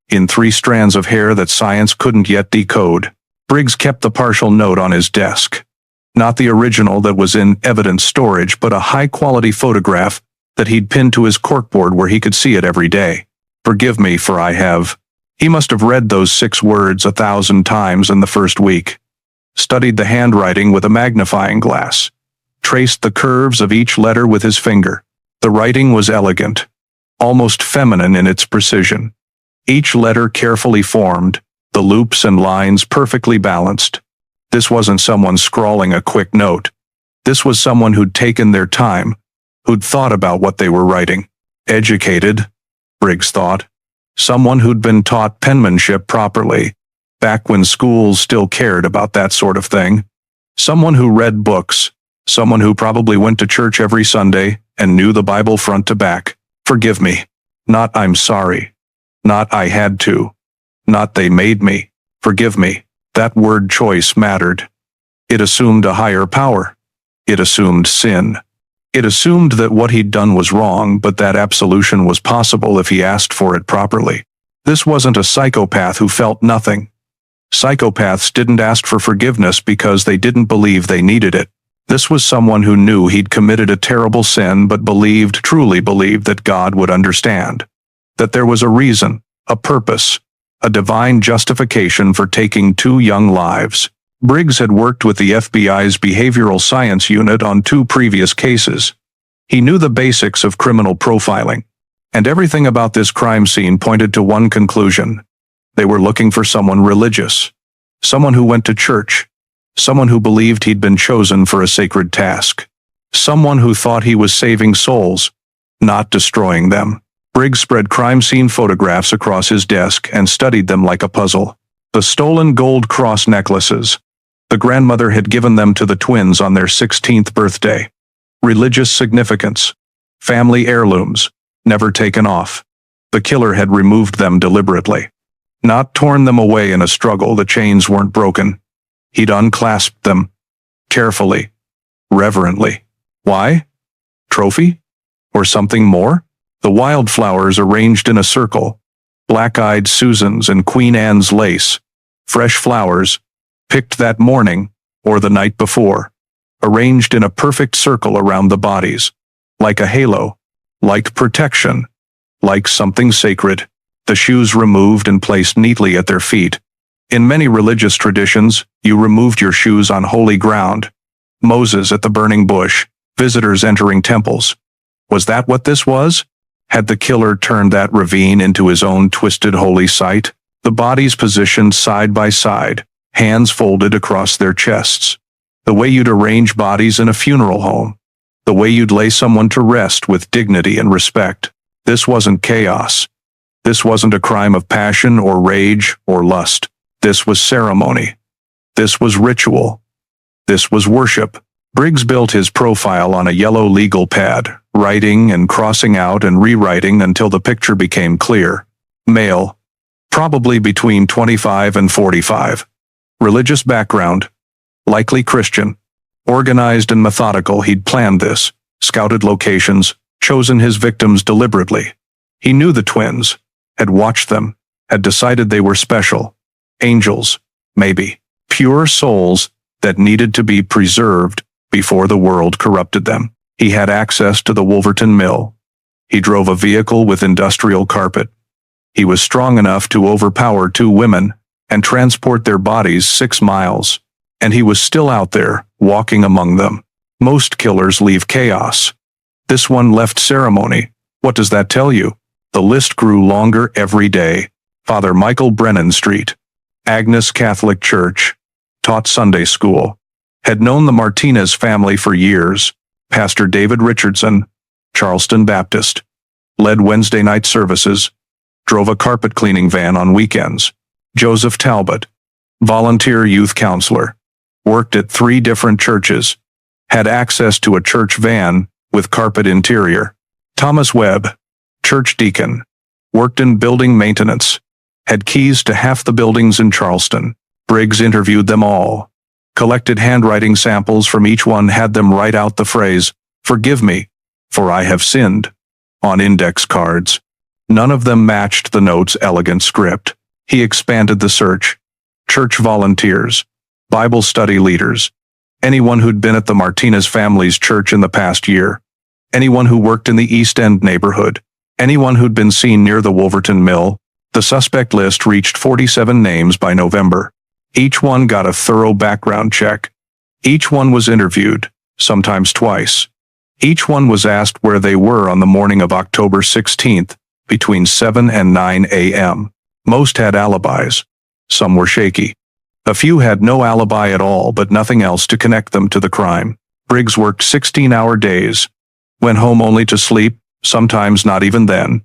In 3 strands of hair that science couldn't yet decode. Briggs kept the partial note on his desk. Not the original that was in evidence storage, but a high-quality photograph that he'd pinned to his corkboard where he could see it every day. Forgive me, for I have. He must have read those 6 words 1,000 times in the first week. Studied the handwriting with a magnifying glass. Traced the curves of each letter with his finger. The writing was elegant, almost feminine in its precision. Each letter carefully formed, the loops and lines perfectly balanced. This wasn't someone scrawling a quick note. This was someone who'd taken their time, who'd thought about what they were writing. Educated, Briggs thought. Someone who'd been taught penmanship properly, back when schools still cared about that sort of thing. Someone who read books, someone who probably went to church every Sunday and knew the Bible front to back. Forgive me. Not I'm sorry. Not I had to. Not they made me. Forgive me. That word choice mattered. It assumed a higher power. It assumed sin. It assumed that what he'd done was wrong, but that absolution was possible if he asked for it properly. This wasn't a psychopath who felt nothing. Psychopaths didn't ask for forgiveness because they didn't believe they needed it. This was someone who knew he'd committed a terrible sin but truly believed that God would understand. That there was a reason, a purpose, a divine justification for taking 2 young lives. Briggs had worked with the FBI's behavioral science unit on 2 previous cases. He knew the basics of criminal profiling, and everything about this crime scene pointed to one conclusion. They were looking for someone religious, someone who went to church, someone who believed he'd been chosen for a sacred task, someone who thought he was saving souls, not destroying them. Briggs spread crime scene photographs across his desk and studied them like a puzzle. The stolen gold cross necklaces. The grandmother had given them to the twins on their 16th birthday. Religious significance. Family heirlooms. Never taken off. The killer had removed them deliberately. Not torn them away in a struggle. The chains weren't broken. He'd unclasped them. Carefully. Reverently. Why? Trophy? Or something more? The wildflowers arranged in a circle. Black-eyed Susans and Queen Anne's lace. Fresh flowers, picked that morning, or the night before. Arranged in a perfect circle around the bodies. Like a halo. Like protection. Like something sacred. The shoes removed and placed neatly at their feet. In many religious traditions, you removed your shoes on holy ground. Moses at the burning bush, visitors entering temples. Was that what this was? Had the killer turned that ravine into his own twisted holy site? The bodies positioned side by side, hands folded across their chests. The way you'd arrange bodies in a funeral home. The way you'd lay someone to rest with dignity and respect. This wasn't chaos. This wasn't a crime of passion or rage or lust. This was ceremony. This was ritual. This was worship. Briggs built his profile on a yellow legal pad, writing and crossing out and rewriting until the picture became clear. Male. Probably between 25 and 45. Religious background. Likely Christian. Organized and methodical, he'd planned this, scouted locations, chosen his victims deliberately. He knew the twins, had watched them, had decided they were special. Angels, maybe. Pure souls that needed to be preserved before the world corrupted them. He had access to the Wolverton mill. He drove a vehicle with industrial carpet. He was strong enough to overpower 2 women and transport their bodies 6 miles. And he was still out there, walking among them. Most killers leave chaos. This one left ceremony. What does that tell you? The list grew longer every day. Father Michael Brennan Street. Agnes Catholic Church. Taught Sunday school. Had known the Martinez family for years. Pastor David Richardson. Charleston Baptist. Led Wednesday night services. Drove a carpet cleaning van on weekends. Joseph Talbot. Volunteer youth counselor. Worked at 3 different churches. Had access to a church van with carpet interior. Thomas Webb. Church deacon. Worked in building maintenance. Had keys to half the buildings in Charleston. Briggs interviewed them all. Collected handwriting samples from each one, had them write out the phrase, "Forgive me, for I have sinned," on index cards. None of them matched the note's elegant script. He expanded the search. Church volunteers. Bible study leaders. Anyone who'd been at the Martinez family's church in the past year. Anyone who worked in the East End neighborhood. Anyone who'd been seen near the Wolverton mill. The suspect list reached 47 names by November. Each one got a thorough background check. Each one was interviewed, sometimes twice. Each one was asked where they were on the morning of October 16th, between 7 and 9 a.m. Most had alibis. Some were shaky. A few had no alibi at all, but nothing else to connect them to the crime. Briggs worked 16-hour days. Went home only to sleep, sometimes not even then.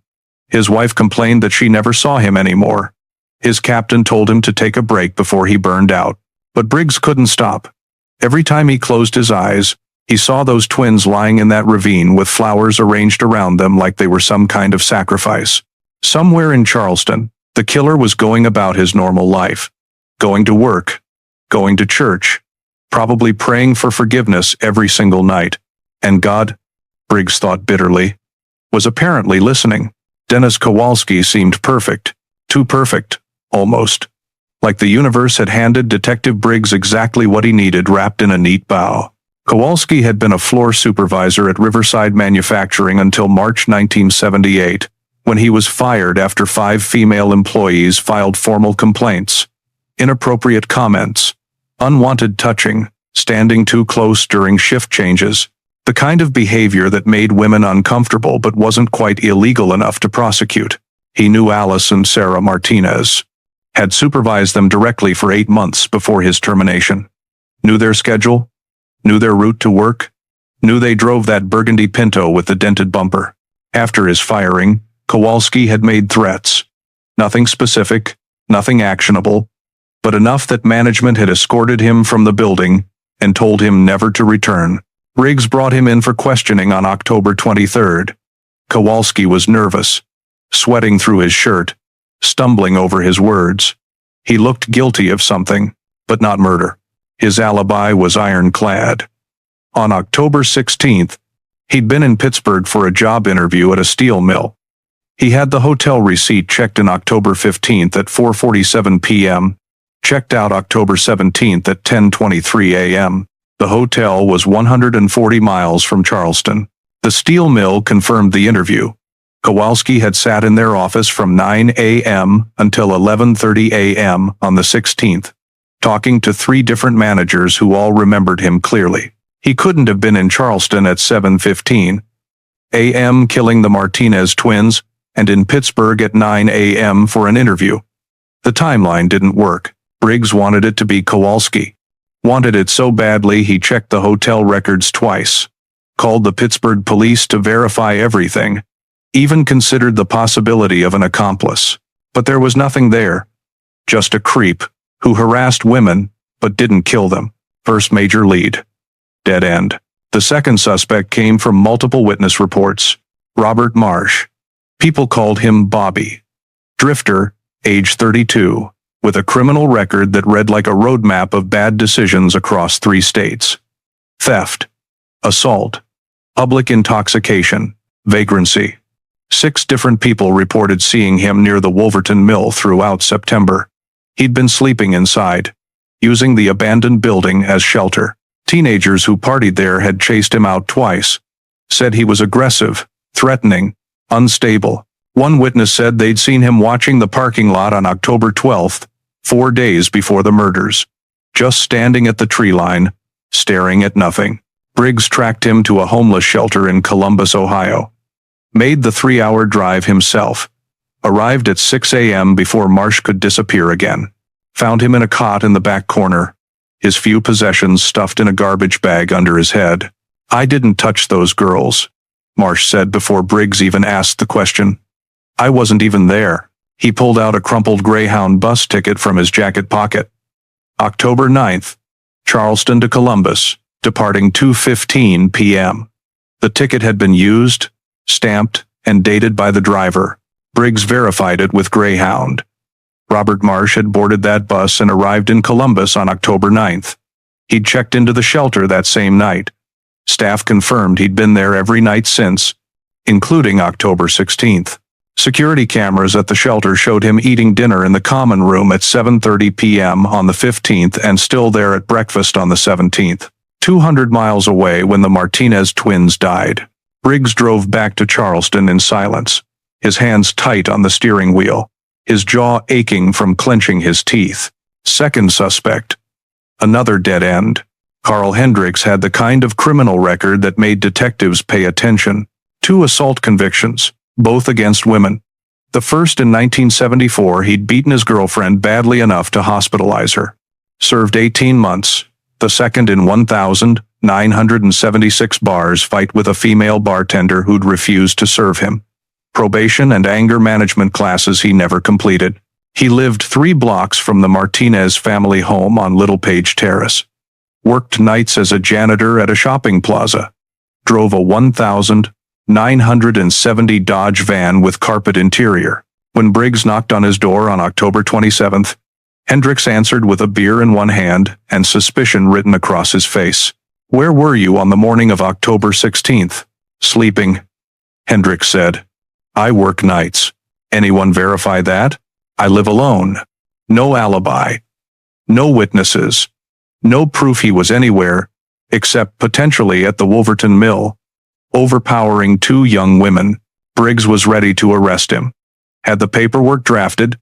His wife complained that she never saw him anymore. His captain told him to take a break before he burned out. But Briggs couldn't stop. Every time he closed his eyes, he saw those twins lying in that ravine with flowers arranged around them like they were some kind of sacrifice. Somewhere in Charleston, the killer was going about his normal life. Going to work. Going to church. Probably praying for forgiveness every single night. And God, Briggs thought bitterly, was apparently listening. Dennis Kowalski seemed perfect. Too perfect, almost. Like the universe had handed Detective Briggs exactly what he needed wrapped in a neat bow. Kowalski had been a floor supervisor at Riverside Manufacturing until March 1978, when he was fired after 5 female employees filed formal complaints. Inappropriate comments. Unwanted touching. Standing too close during shift changes. The kind of behavior that made women uncomfortable but wasn't quite illegal enough to prosecute. He knew Alice and Sarah Martinez. Had supervised them directly for 8 months before his termination. Knew their schedule. Knew their route to work. Knew they drove that burgundy Pinto with the dented bumper. After his firing, Kowalski had made threats. Nothing specific, nothing actionable, but enough that management had escorted him from the building and told him never to return. Briggs brought him in for questioning on October 23rd. Kowalski was nervous, sweating through his shirt, stumbling over his words. He looked guilty of something, but not murder. His alibi was ironclad. On October 16th, he'd been in Pittsburgh for a job interview at a steel mill. He had the hotel receipt checked in October 15th at 4:47 p.m., checked out October 17th at 10:23 a.m. The hotel was 140 miles from Charleston. The steel mill confirmed the interview. Kowalski had sat in their office from 9 a.m. until 11:30 a.m. on the 16th, talking to 3 different managers who all remembered him clearly. He couldn't have been in Charleston at 7:15 a.m. killing the Martinez twins and in Pittsburgh at 9 a.m. for an interview. The timeline didn't work. Briggs wanted it to be Kowalski. Wanted it so badly he checked the hotel records twice. Called the Pittsburgh police to verify everything. Even considered the possibility of an accomplice. But there was nothing there. Just a creep who harassed women but didn't kill them. First major lead. Dead end. The second suspect came from multiple witness reports. Robert Marsh. People called him Bobby. Drifter, age 32, with a criminal record that read like a roadmap of bad decisions across 3 states. Theft, assault, public intoxication, vagrancy. 6 different people reported seeing him near the Wolverton Mill throughout September. He'd been sleeping inside, using the abandoned building as shelter. Teenagers who partied there had chased him out twice. Said he was aggressive, threatening, unstable. One witness said they'd seen him watching the parking lot on October 12th, 4 days before the murders. Just standing at the tree line, staring at nothing. Briggs tracked him to a homeless shelter in Columbus, Ohio. Made the 3-hour drive himself. Arrived at 6 a.m. before Marsh could disappear again. Found him in a cot in the back corner. His few possessions stuffed in a garbage bag under his head. "I didn't touch those girls," Marsh said before Briggs even asked the question. "I wasn't even there." He pulled out a crumpled Greyhound bus ticket from his jacket pocket. October 9th, Charleston to Columbus, departing 2:15 p.m. The ticket had been used, stamped, and dated by the driver. Briggs verified it with Greyhound. Robert Marsh had boarded that bus and arrived in Columbus on October 9th. He'd checked into the shelter that same night. Staff confirmed he'd been there every night since, including October 16th. Security cameras at the shelter showed him eating dinner in the common room at 7:30 p.m. on the 15th and still there at breakfast on the 17th. 200 miles away when the Martinez twins died. Briggs drove back to Charleston in silence, his hands tight on the steering wheel, his jaw aching from clenching his teeth. Second suspect. Another dead end. Carl Hendricks had the kind of criminal record that made detectives pay attention. 2 assault convictions, both against women. The first in 1974, he'd beaten his girlfriend badly enough to hospitalize her. Served 18 months. The second in 1,976 bars fight with a female bartender who'd refused to serve him. Probation and anger management classes he never completed. He lived 3 blocks from the Martinez family home on Little Page Terrace. Worked nights as a janitor at a shopping plaza. Drove a 1,970 Dodge van with carpet interior. When Briggs knocked on his door on October 27th, Hendricks answered with a beer in one hand and suspicion written across his face. "Where were you on the morning of October 16th? "Sleeping," Hendricks said. "I work nights. Anyone verify that? I live alone. No alibi. No witnesses. No proof he was anywhere, except potentially at the Wolverton Mill, overpowering 2 young women." Briggs was ready to arrest him. Had the paperwork drafted,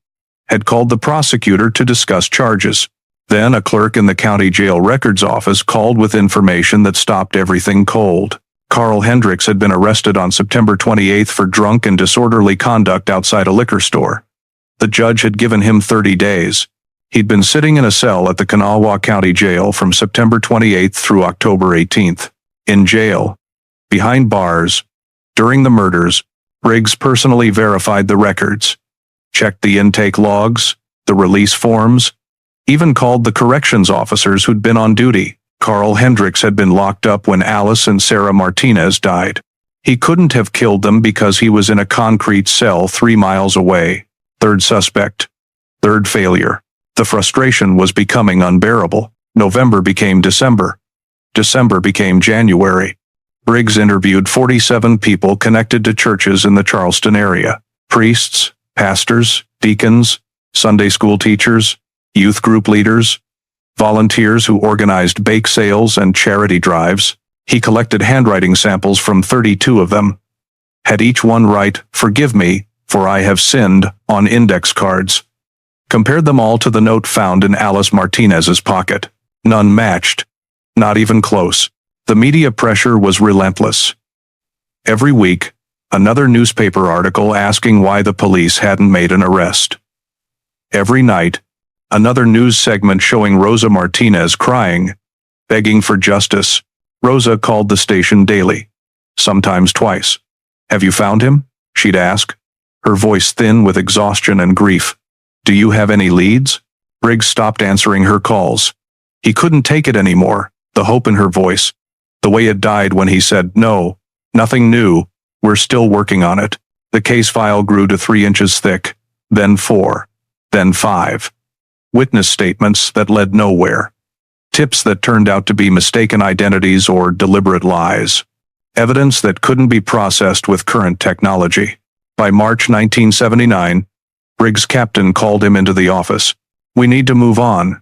had called the prosecutor to discuss charges. Then a clerk in the county jail records office called with information that stopped everything cold. Carl Hendricks had been arrested on September 28th for drunk and disorderly conduct outside a liquor store. The judge had given him 30 days. He'd been sitting in a cell at the Kanawha County Jail from September 28th through October 18th. In jail, behind bars, during the murders, Briggs personally verified the records, checked the intake logs, the release forms, even called the corrections officers who'd been on duty. Carl Hendricks had been locked up when Alice and Sarah Martinez died. He couldn't have killed them because he was in a concrete cell 3 miles away. Third suspect. Third failure. The frustration was becoming unbearable. November became December. December became January. Briggs interviewed 47 people connected to churches in the Charleston area. Priests, pastors, deacons, Sunday school teachers, youth group leaders, volunteers who organized bake sales and charity drives. He collected handwriting samples from 32 of them. Had each one write, "Forgive me, for I have sinned," on index cards. Compared them all to the note found in Alice Martinez's pocket. None matched. Not even close. The media pressure was relentless. Every week, another newspaper article asking why the police hadn't made an arrest. Every night, another news segment showing Rosa Martinez crying, begging for justice. Rosa called the station daily, sometimes twice. "Have you found him?" she'd ask, her voice thin with exhaustion and grief. "Do you have any leads?" Briggs stopped answering her calls. He couldn't take it anymore, the hope in her voice, the way it died when he said, "No, nothing new, we're still working on it." The case file grew to 3 inches thick, then 4, then 5. Witness statements that led nowhere. Tips that turned out to be mistaken identities or deliberate lies. Evidence that couldn't be processed with current technology. By March 1979, Briggs' captain called him into the office. "We need to move on,"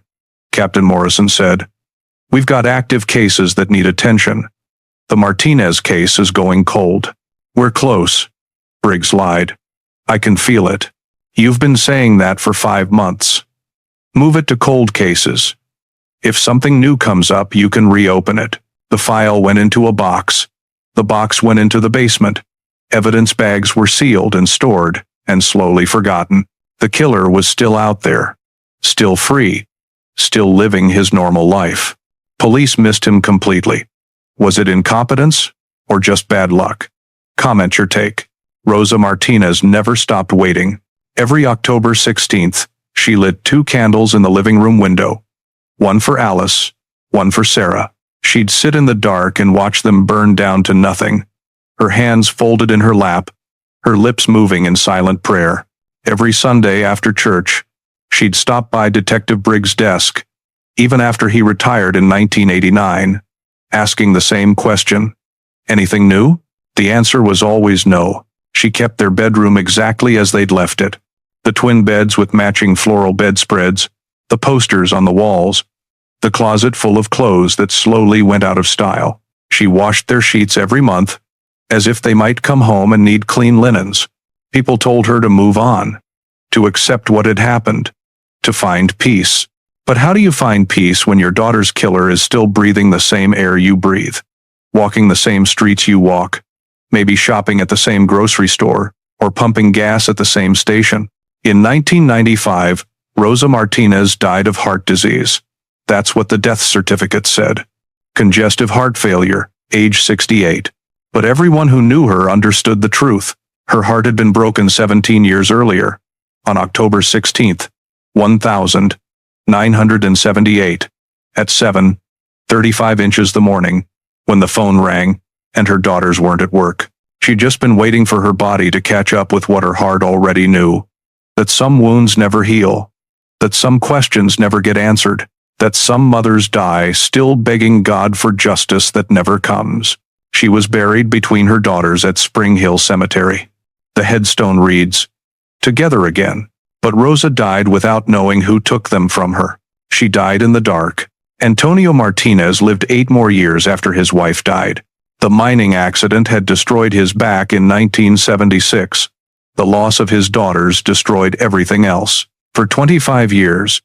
Captain Morrison said. "We've got active cases that need attention. The Martinez case is going cold." "We're close," Briggs lied. "I can feel it. You've been saying that for 5 months. Move it to cold cases. If something new comes up, you can reopen it." The file went into a box. The box went into the basement. Evidence bags were sealed and stored, and slowly forgotten. The killer was still out there. Still free. Still living his normal life. Police missed him completely. Was it incompetence, or just bad luck? Comment your take. Rosa Martinez never stopped waiting. Every October 16th, she lit 2 candles in the living room window. One for Alice, one for Sarah. She'd sit in the dark and watch them burn down to nothing, her hands folded in her lap, her lips moving in silent prayer. Every Sunday after church, she'd stop by Detective Briggs' desk, even after he retired in 1989, asking the same question. Anything new? The answer was always no. She kept their bedroom exactly as they'd left it. The twin beds with matching floral bedspreads, the posters on the walls, the closet full of clothes that slowly went out of style. She washed their sheets every month, as if they might come home and need clean linens. People told her to move on, to accept what had happened, to find peace. But how do you find peace when your daughter's killer is still breathing the same air you breathe, walking the same streets you walk, maybe shopping at the same grocery store, or pumping gas at the same station? In 1995, Rosa Martinez died of heart disease. That's what the death certificate said. Congestive heart failure, age 68. But everyone who knew her understood the truth. Her heart had been broken 17 years earlier, on October 16, 1978, at 7:35 inches the morning, when the phone rang, and her daughters weren't at work. She'd just been waiting for her body to catch up with what her heart already knew. That some wounds never heal. That some questions never get answered. That some mothers die still begging God for justice that never comes. She was buried between her daughters at Spring Hill Cemetery. The headstone reads, "Together again." But Rosa died without knowing who took them from her. She died in the dark. Antonio Martinez lived 8 more years after his wife died. The mining accident had destroyed his back in 1976. The loss of his daughters destroyed everything else. For 25 years,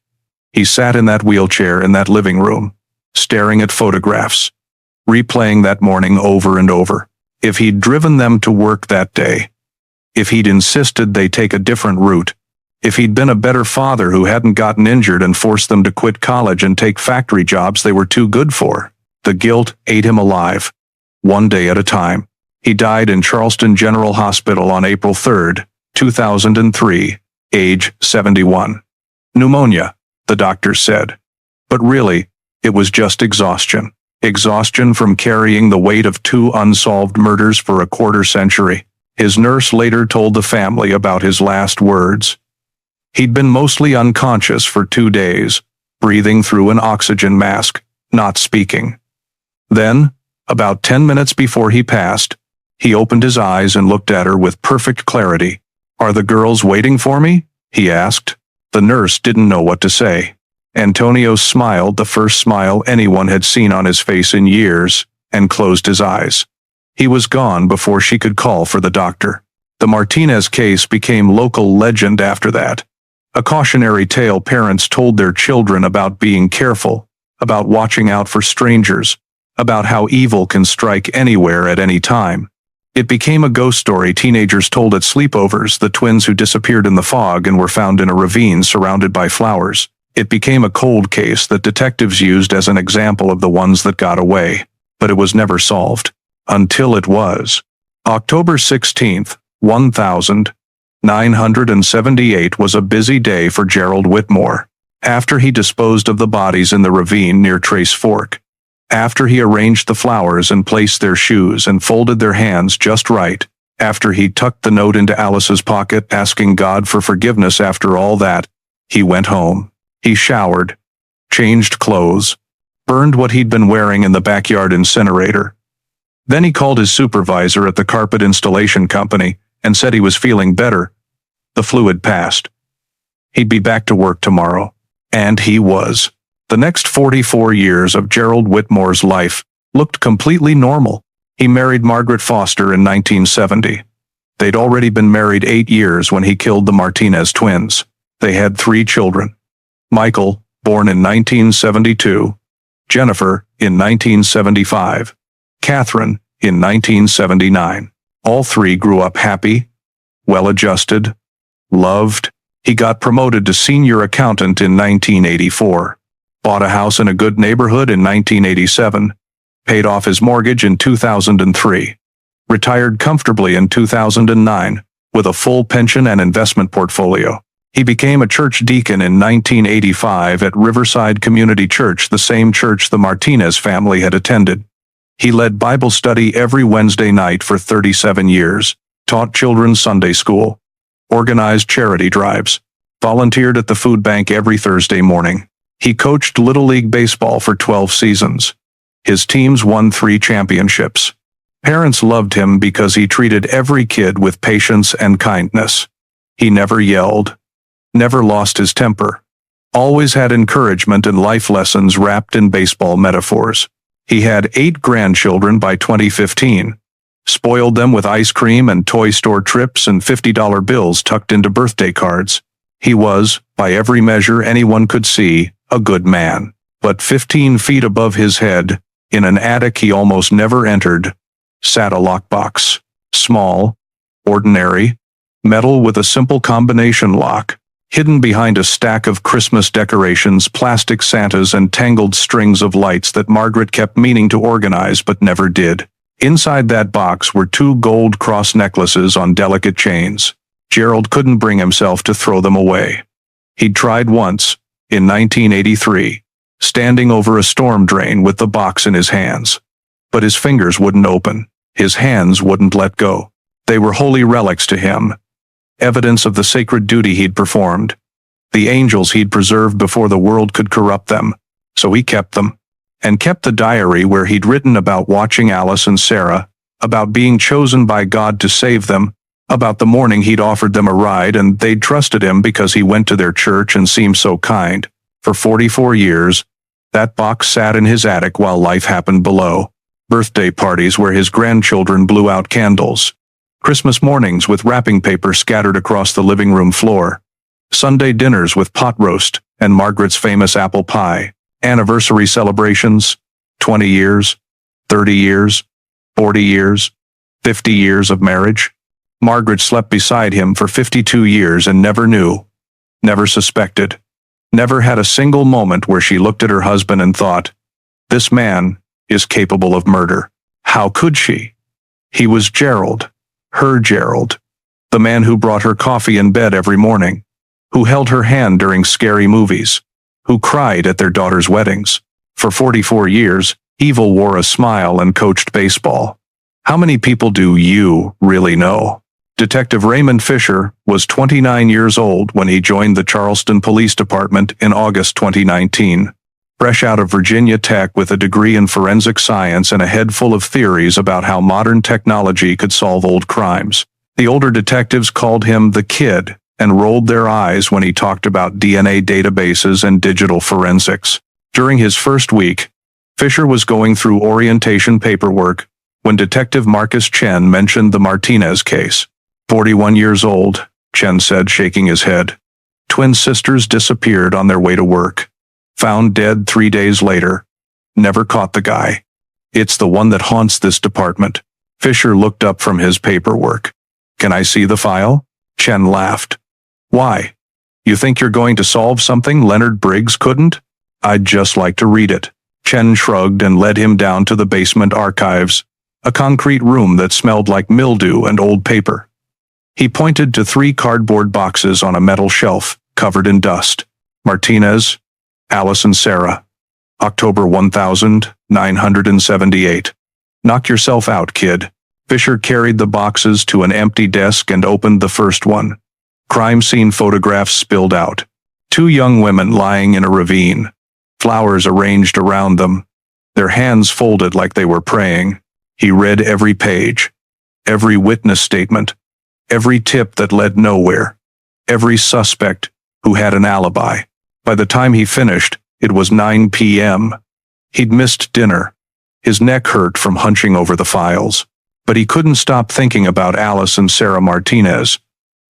he sat in that wheelchair in that living room, staring at photographs, replaying that morning over and over. If he'd driven them to work that day, if he'd insisted they take a different route, if he'd been a better father who hadn't gotten injured and forced them to quit college and take factory jobs they were too good for, the guilt ate him alive, one day at a time. He died in Charleston General Hospital on April 3, 2003, age 71. Pneumonia, the doctor said. But really, it was just exhaustion. Exhaustion from carrying the weight of 2 unsolved murders for a quarter century. His nurse later told the family about his last words. He'd been mostly unconscious for 2 days, breathing through an oxygen mask, not speaking. Then, about 10 minutes before he passed, he opened his eyes and looked at her with perfect clarity. "Are the girls waiting for me?" he asked. The nurse didn't know what to say. Antonio smiled, the first smile anyone had seen on his face in years, and closed his eyes. He was gone before she could call for the doctor. The Martinez case became local legend after that. A cautionary tale parents told their children about being careful, about watching out for strangers, about how evil can strike anywhere at any time. It became a ghost story teenagers told at sleepovers, the twins who disappeared in the fog and were found in a ravine surrounded by flowers. It became a cold case that detectives used as an example of the ones that got away, but it was never solved. Until it was. October 16th, 1978 was a busy day for Gerald Whitmore. After he disposed of the bodies in the ravine near Trace Fork, after he arranged the flowers and placed their shoes and folded their hands just right, after he tucked the note into Alice's pocket asking God for forgiveness after all that, he went home. He showered, changed clothes, burned what he'd been wearing in the backyard incinerator. Then he called his supervisor at the carpet installation company and said he was feeling better. The flu had passed. He'd be back to work tomorrow. And he was. The next 44 years of Gerald Whitmore's life looked completely normal. He married Margaret Foster in 1970. They'd already been married 8 years when he killed the Martinez twins. They had 3 children. Michael, born in 1972, Jennifer, in 1975, Catherine, in 1979. All 3 grew up happy, well-adjusted, loved. He got promoted to senior accountant in 1984, bought a house in a good neighborhood in 1987, paid off his mortgage in 2003, retired comfortably in 2009, with a full pension and investment portfolio. He became a church deacon in 1985 at Riverside Community Church, the same church the Martinez family had attended. He led Bible study every Wednesday night for 37 years, taught children's Sunday school, organized charity drives, volunteered at the food bank every Thursday morning. He coached Little League Baseball for 12 seasons. His teams won 3 championships. Parents loved him because he treated every kid with patience and kindness. He never yelled, never lost his temper, always had encouragement and life lessons wrapped in baseball metaphors. He had 8 grandchildren by 2015, spoiled them with ice cream and toy store trips and $50 bills tucked into birthday cards. He was, by every measure anyone could see, a good man. But 15 feet above his head, in an attic he almost never entered, sat a lockbox. Small, ordinary, metal with a simple combination lock, hidden behind a stack of Christmas decorations, plastic Santas, and tangled strings of lights that Margaret kept meaning to organize but never did. Inside that box were 2 gold cross necklaces on delicate chains. Gerald couldn't bring himself to throw them away. He'd tried once, in 1983, standing over a storm drain with the box in his hands. But his fingers wouldn't open. His hands wouldn't let go. They were holy relics to him, evidence of the sacred duty he'd performed, the angels he'd preserved before the world could corrupt them. So he kept them, and kept the diary where he'd written about watching Alice and Sarah, about being chosen by God to save them, about the morning he'd offered them a ride and they'd trusted him because he went to their church and seemed so kind. For 44 years, that box sat in his attic while life happened below. Birthday parties where his grandchildren blew out candles. Christmas mornings with wrapping paper scattered across the living room floor. Sunday dinners with pot roast and Margaret's famous apple pie. Anniversary celebrations, 20 years, 30 years, 40 years, 50 years of marriage. Margaret slept beside him for 52 years and never knew, never suspected, never had a single moment where she looked at her husband and thought, this man is capable of murder. How could she? He was Gerald, her Gerald, the man who brought her coffee in bed every morning, who held her hand during scary movies, who cried at their daughters' weddings. For 44 years, Evil wore a smile and coached baseball. How many people do you really know? Detective Raymond Fisher was 29 years old when he joined the Charleston Police Department in August 2019. Fresh out of Virginia Tech with a degree in forensic science and a head full of theories about how modern technology could solve old crimes. The older detectives called him the Kid and rolled their eyes when he talked about DNA databases and digital forensics. During his first week, Fisher was going through orientation paperwork when Detective Marcus Chen mentioned the Martinez case. 41 years old, Chen said, shaking his head. Twin sisters disappeared on their way to work. Found dead 3 days later. Never caught the guy. It's the one that haunts this department. Fisher looked up from his paperwork. Can I see the file? Chen laughed. Why? You think you're going to solve something Leonard Briggs couldn't? I'd just like to read it. Chen shrugged and led him down to the basement archives, a concrete room that smelled like mildew and old paper. He pointed to 3 cardboard boxes on a metal shelf, covered in dust. Martinez, Alice and Sarah. October 1978. Knock yourself out, kid. Fisher carried the boxes to an empty desk and opened the first one. Crime scene photographs spilled out. 2 young women lying in a ravine. Flowers arranged around them. Their hands folded like they were praying. He read every page. Every witness statement. Every tip that led nowhere. Every suspect who had an alibi. By the time he finished, it was 9 p.m. He'd missed dinner. His neck hurt from hunching over the files. But he couldn't stop thinking about Alice and Sarah Martinez.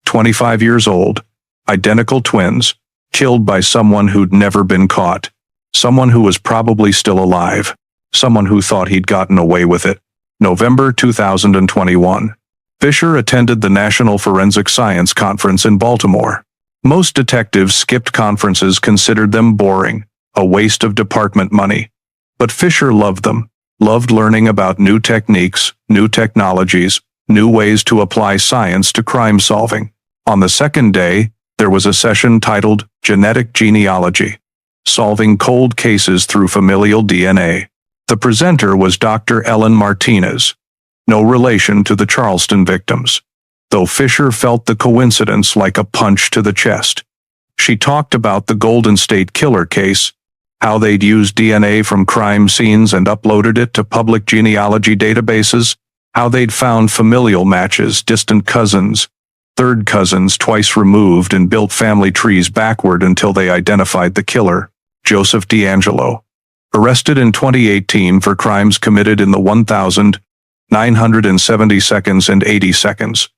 25 years old, identical twins, killed by someone who'd never been caught. Someone who was probably still alive. Someone who thought he'd gotten away with it. November 2021. Fisher attended the National Forensic Science Conference in Baltimore. Most detectives skipped conferences, considered them boring, a waste of department money. But Fisher loved them, loved learning about new techniques, new technologies, new ways to apply science to crime solving. On the second day, there was a session titled Genetic Genealogy, Solving Cold Cases Through Familial DNA. The presenter was Dr. Ellen Martinez, no relation to the Charleston victims, though Fisher felt the coincidence like a punch to the chest. She talked about the Golden State Killer case, how they'd used DNA from crime scenes and uploaded it to public genealogy databases, how they'd found familial matches, distant cousins, third cousins twice removed, and built family trees backward until they identified the killer, Joseph D'Angelo, arrested in 2018 for crimes committed in the 1,970 seconds and 80 seconds.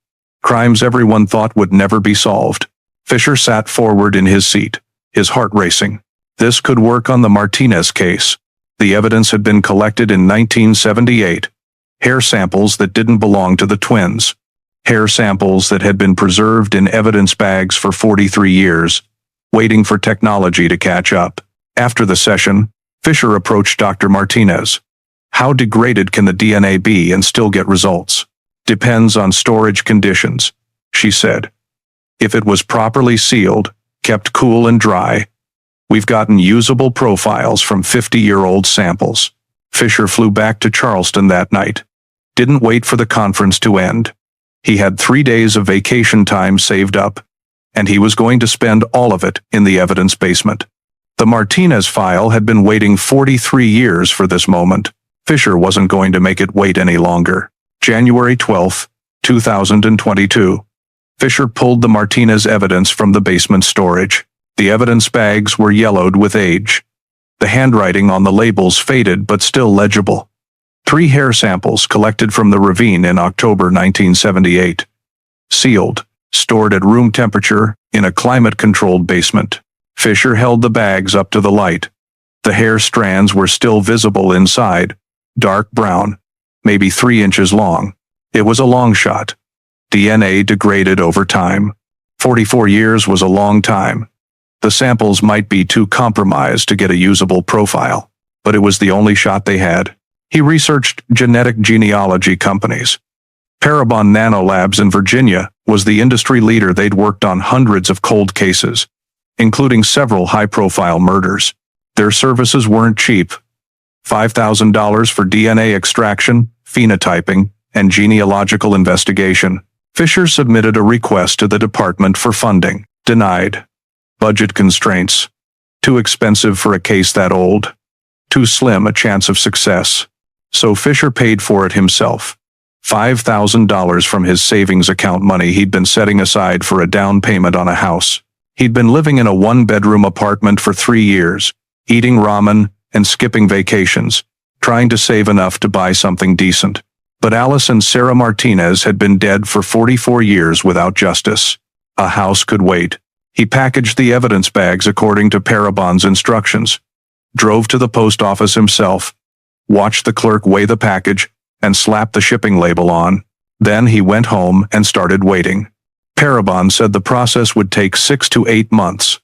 Crimes everyone thought would never be solved. Fisher sat forward in his seat, his heart racing. This could work on the Martinez case. The evidence had been collected in 1978. Hair samples that didn't belong to the twins. Hair samples that had been preserved in evidence bags for 43 years, waiting for technology to catch up. After the session, Fisher approached Dr. Martinez. How degraded can the DNA be and still get results? Depends on storage conditions, she said. If it was properly sealed, kept cool and dry, we've gotten usable profiles from 50-year-old samples. Fisher flew back to Charleston that night. Didn't wait for the conference to end. He had 3 days of vacation time saved up, and he was going to spend all of it in the evidence basement. The Martinez file had been waiting 43 years for this moment. Fisher wasn't going to make it wait any longer. January 12, 2022. Fisher pulled the Martinez evidence from the basement storage. The evidence bags were yellowed with age. The handwriting on the labels faded but still legible. 3 hair samples collected from the ravine in October 1978. Sealed, stored at room temperature in a climate-controlled basement. Fisher held the bags up to the light. The hair strands were still visible inside, dark brown, maybe 3 inches long. It was a long shot. DNA degraded over time. 44 years was a long time. The samples might be too compromised to get a usable profile, but it was the only shot they had. He researched genetic genealogy companies. Parabon Nanolabs in Virginia was the industry leader. They'd worked on hundreds of cold cases, including several high-profile murders. Their services weren't cheap. $5,000 for DNA extraction, phenotyping, and genealogical investigation. Fisher submitted a request to the department for funding. Denied. Budget constraints. Too expensive for a case that old. Too slim a chance of success. So Fisher paid for it himself. $5,000 from his savings account money he'd been setting aside for a down payment on a house. He'd been living in a one-bedroom apartment for 3 years, eating ramen and skipping vacations, trying to save enough to buy something decent. But Alice and Sarah Martinez had been dead for 44 years without justice. A house could wait. He packaged the evidence bags according to Parabon's instructions, drove to the post office himself, watched the clerk weigh the package, and slap the shipping label on. Then he went home and started waiting. Parabon said the process would take 6 to 8 months.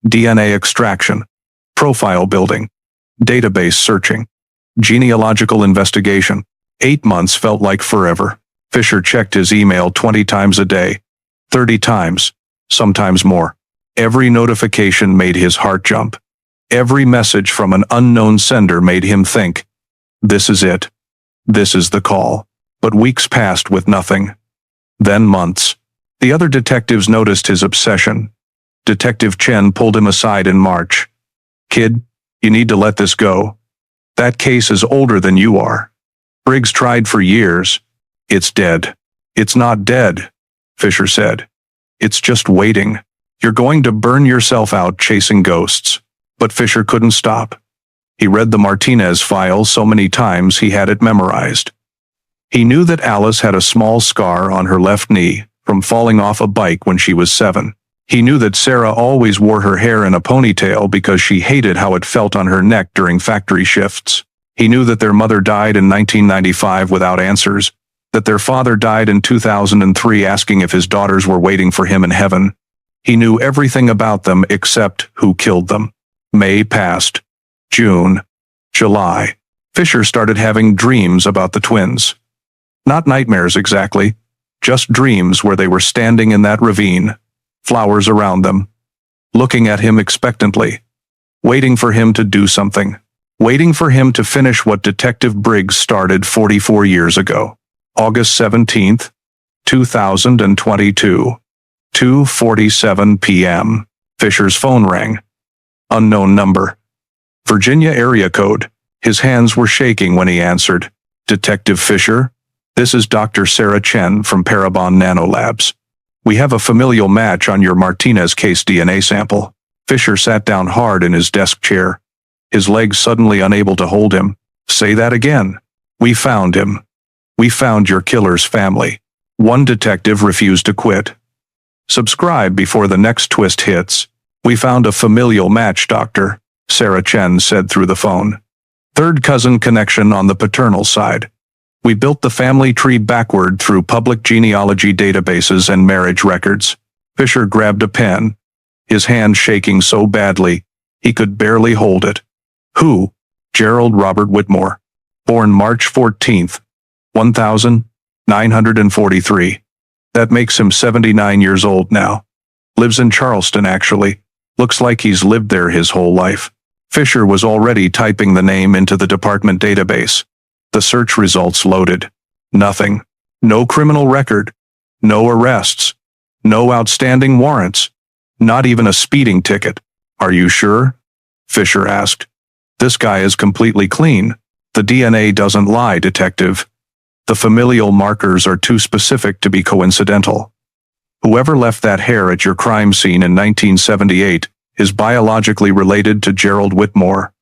DNA extraction, profile building, database searching, genealogical investigation. 8 months felt like forever. Fisher checked his email 20 times a day, 30 times, sometimes more. Every notification made his heart jump. Every message from an unknown sender made him think, this is it. This is the call. But weeks passed with nothing. Then months. The other detectives noticed his obsession. Detective Chen pulled him aside in March. Kid, you need to let this go. That case is older than you are. Briggs tried for years. It's dead. It's not dead, Fisher said. It's just waiting. You're going to burn yourself out chasing ghosts. But Fisher couldn't stop. He read the Martinez file so many times he had it memorized. He knew that Alice had a small scar on her left knee from falling off a bike when she was 7. He knew that Sarah always wore her hair in a ponytail because she hated how it felt on her neck during factory shifts. He knew that their mother died in 1995 without answers, that their father died in 2003 asking if his daughters were waiting for him in heaven. He knew everything about them except who killed them. May passed. June. July. Fisher started having dreams about the twins. Not nightmares exactly, just dreams where they were standing in that ravine, flowers around them, looking at him expectantly, waiting for him to do something, waiting for him to finish what Detective Briggs started 44 years ago. August 17th, 2022. 2:47 p.m. Fisher's phone rang. Unknown number. Virginia area code. His hands were shaking when he answered. Detective Fisher? This is Dr. Sarah Chen from Parabon Nanolabs. We have a familial match on your Martinez case DNA sample. Fisher sat down hard in his desk chair, his legs suddenly unable to hold him. Say that again. We found him. We found your killer's family. One detective refused to quit. Subscribe before the next twist hits. We found a familial match, Doctor, Sarah Chen said through the phone. Third cousin connection on the paternal side. We built the family tree backward through public genealogy databases and marriage records. Fisher grabbed a pen, his hand shaking so badly he could barely hold it. Who? Gerald Robert Whitmore. Born March 14th, 1943. That makes him 79 years old now. Lives in Charleston, actually. Looks like he's lived there his whole life. Fisher was already typing the name into the department database. The search results loaded. Nothing. No criminal record. No arrests. No outstanding warrants. Not even a speeding ticket. Are you sure? Fisher asked. This guy is completely clean. The DNA doesn't lie, Detective. The familial markers are too specific to be coincidental. Whoever left that hair at your crime scene in 1978 is biologically related to Gerald Whitmore.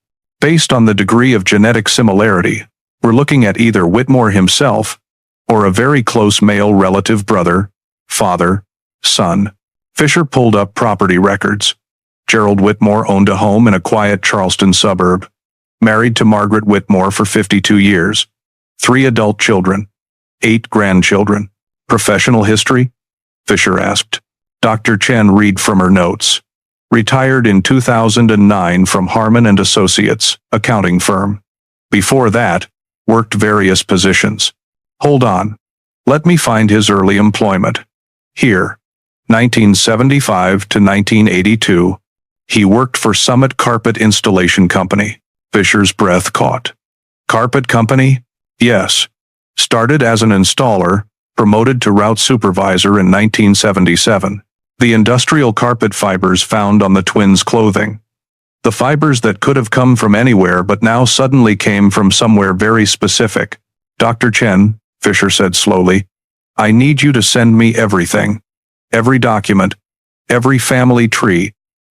Based on the degree of genetic similarity, we're looking at either Whitmore himself or a very close male relative brother, father, son. Fisher pulled up property records. Gerald Whitmore owned a home in a quiet Charleston suburb, married to Margaret Whitmore for 52 years. 3 adult children, 8 grandchildren. Professional history? Fisher asked. Dr. Chen read from her notes. Retired in 2009 from Harmon and Associates, accounting firm. Before that, worked various positions. Hold on. Let me find his early employment. Here. 1975 to 1982. He worked for Summit Carpet Installation Company. Fisher's breath caught. Carpet company? Yes. Started as an installer, promoted to route supervisor in 1977. The industrial carpet fibers found on the twins' clothing. The fibers that could have come from anywhere but now suddenly came from somewhere very specific. Dr. Chen, Fisher said slowly, I need you to send me everything. Every document, every family tree,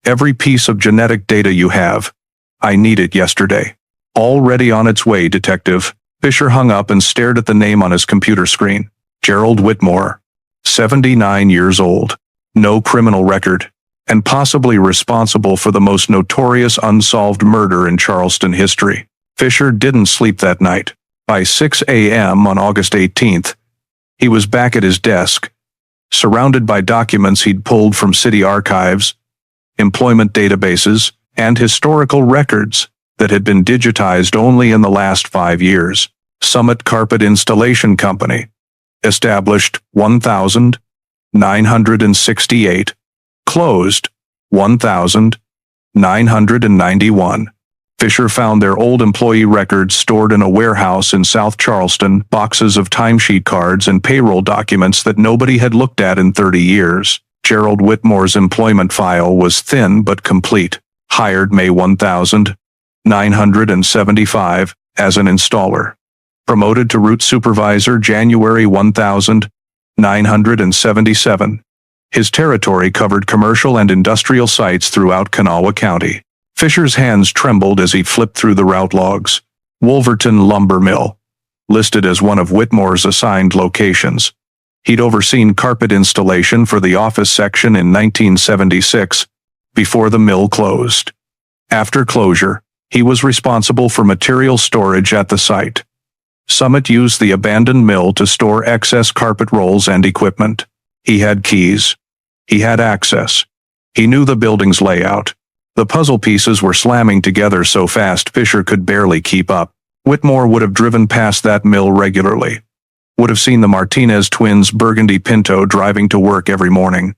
every piece of genetic data you have. I need it yesterday. Already on its way, Detective. Fisher hung up and stared at the name on his computer screen. Gerald Whitmore. 79 years old. No criminal record. And possibly responsible for the most notorious unsolved murder in Charleston history. Fisher didn't sleep that night. By 6 a.m. on August 18th, he was back at his desk, surrounded by documents he'd pulled from city archives, employment databases, and historical records that had been digitized only in the last 5 years. Summit Carpet Installation Company. Established 1968. Closed 1991. Fisher found their old employee records stored in a warehouse in South Charleston, boxes of timesheet cards and payroll documents that nobody had looked at in 30 years. Gerald Whitmore's employment file was thin but complete. Hired May 1975 as an installer. Promoted to route supervisor January 1977. His territory covered commercial and industrial sites throughout Kanawha County. Fisher's hands trembled as he flipped through the route logs. Wolverton Lumber Mill, listed as one of Whitmore's assigned locations. He'd overseen carpet installation for the office section in 1976, before the mill closed. After closure, he was responsible for material storage at the site. Summit used the abandoned mill to store excess carpet rolls and equipment. He had keys. He had access. He knew the building's layout. The puzzle pieces were slamming together so fast Fisher could barely keep up. Whitmore would have driven past that mill regularly. Would have seen the Martinez twins' burgundy Pinto driving to work every morning.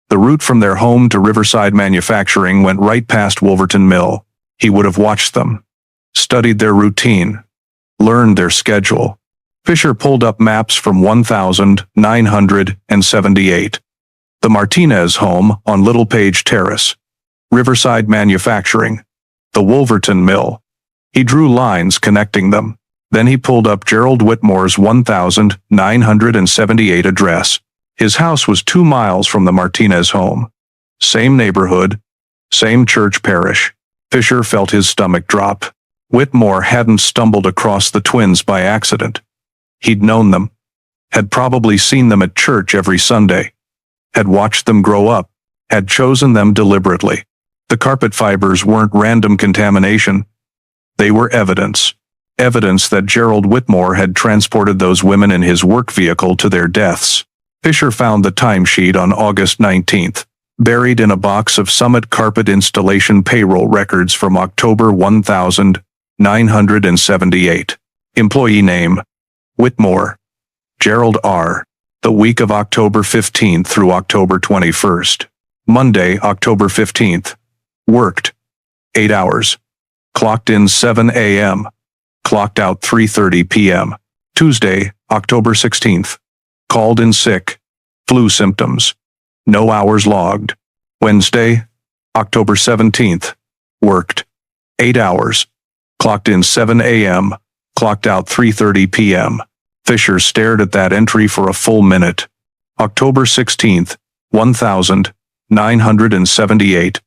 The route from their home to Riverside Manufacturing went right past Wolverton Mill. He would have watched them. Studied their routine. Learned their schedule. Fisher pulled up maps from 1978. The Martinez home on Little Page Terrace. Riverside Manufacturing. The Wolverton Mill. He drew lines connecting them. Then he pulled up Gerald Whitmore's 1978 address. His house was 2 miles from the Martinez home. Same neighborhood. Same church parish. Fisher felt his stomach drop. Whitmore hadn't stumbled across the twins by accident. He'd known them. Had probably seen them at church every Sunday. Had watched them grow up. Had chosen them deliberately. The carpet fibers weren't random contamination. They were evidence. Evidence that Gerald Whitmore had transported those women in his work vehicle to their deaths. Fisher found the timesheet on August 19th, buried in a box of Summit Carpet Installation payroll records from October 1978. Employee name: Whitmore. Gerald R. The week of October 15th through October 21st. Monday, October 15th. Worked 8 hours. Clocked in 7 a.m. Clocked out 3:30 p.m. Tuesday, October 16th. Called in sick. Flu symptoms. No hours logged. Wednesday, October 17th. Worked 8 hours. Clocked in 7 a.m. Clocked out 3:30 p.m. Fisher stared at that entry for a full minute. October 16th, 1978.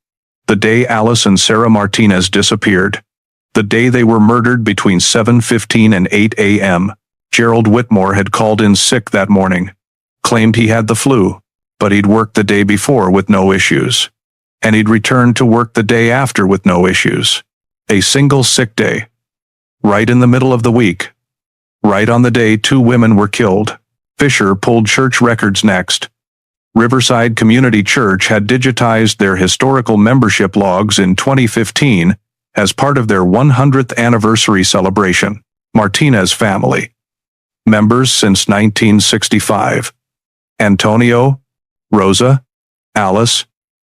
The day Alice and Sarah Martinez disappeared. The day they were murdered between 7:15 and 8 a.m. Gerald Whitmore had called in sick that morning. Claimed he had the flu, but he'd worked the day before with no issues. And he'd returned to work the day after with no issues. A single sick day. Right in the middle of the week. Right on the day 2 women were killed. Fisher pulled church records next. Riverside Community Church had digitized their historical membership logs in 2015 as part of their 100th anniversary celebration. Martinez family. Members since 1965. Antonio, Rosa, Alice,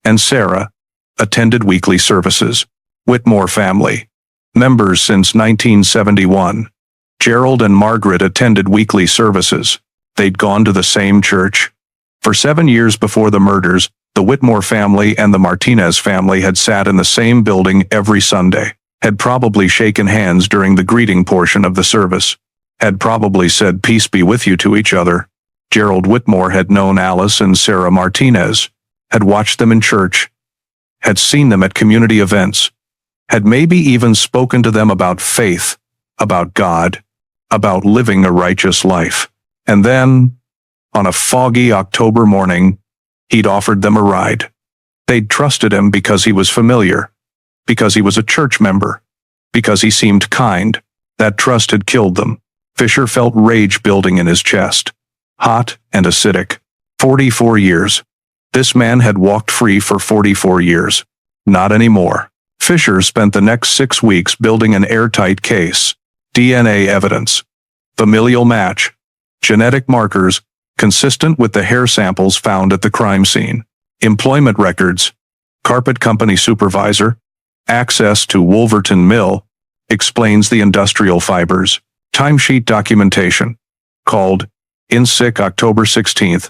and Sarah attended weekly services. Whitmore family. Members since 1971. Gerald and Margaret attended weekly services. They'd gone to the same church. For 7 years before the murders, the Whitmore family and the Martinez family had sat in the same building every Sunday, had probably shaken hands during the greeting portion of the service, had probably said peace be with you to each other. Gerald Whitmore had known Alice and Sarah Martinez, had watched them in church, had seen them at community events, had maybe even spoken to them about faith, about God, about living a righteous life. And then, on a foggy October morning, he'd offered them a ride. They'd trusted him because he was familiar, because he was a church member, because he seemed kind. That trust had killed them. Fisher felt rage building in his chest, hot and acidic. 44 years. This man had walked free for 44 years. Not anymore. Fisher spent the next 6 weeks building an airtight case. DNA evidence, familial match, genetic markers, consistent with the hair samples found at the crime scene, employment records, carpet company supervisor, access to Wolverton Mill, explains the industrial fibers, timesheet documentation, called, in sick October 16th,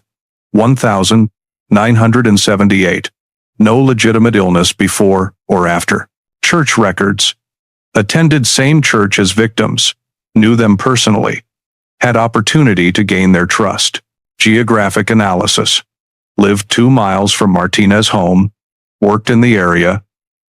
1978. No legitimate illness before or after. Church records. Attended same church as victims, knew them personally, had opportunity to gain their trust. Geographic analysis. Lived 2 miles from Martinez home, worked in the area,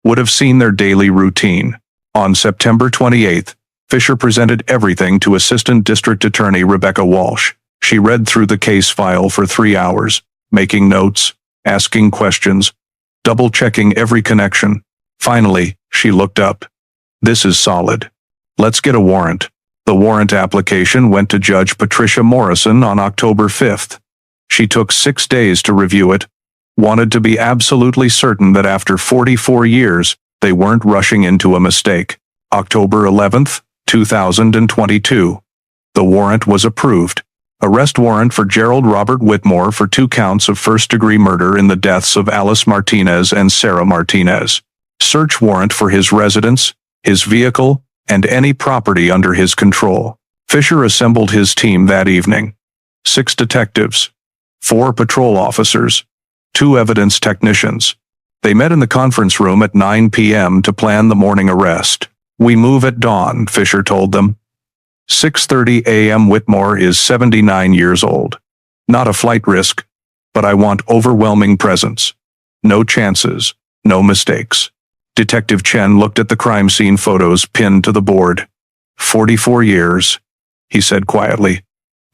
would have seen their daily routine. On September 28th, Fisher presented everything to Assistant District Attorney Rebecca Walsh. She read through the case file for 3 hours, making notes, asking questions, double-checking every connection. Finally, she looked up. This is solid. Let's get a warrant. The warrant application went to Judge Patricia Morrison on October 5th. She took 6 days to review it, wanted to be absolutely certain that after 44 years, they weren't rushing into a mistake. October 11th, 2022. The warrant was approved. Arrest warrant for Gerald Robert Whitmore for 2 counts of first-degree murder in the deaths of Alice Martinez and Sarah Martinez. Search warrant for his residence, his vehicle, and any property under his control. Fisher assembled his team that evening. 6 detectives, 4 patrol officers, 2 evidence technicians. They met in the conference room at 9 p.m. to plan the morning arrest. We move at dawn, Fisher told them. 6:30 a.m. Whitmore is 79 years old. Not a flight risk, but I want overwhelming presence. No chances, no mistakes. Detective Chen looked at the crime scene photos pinned to the board. 44 years, he said quietly.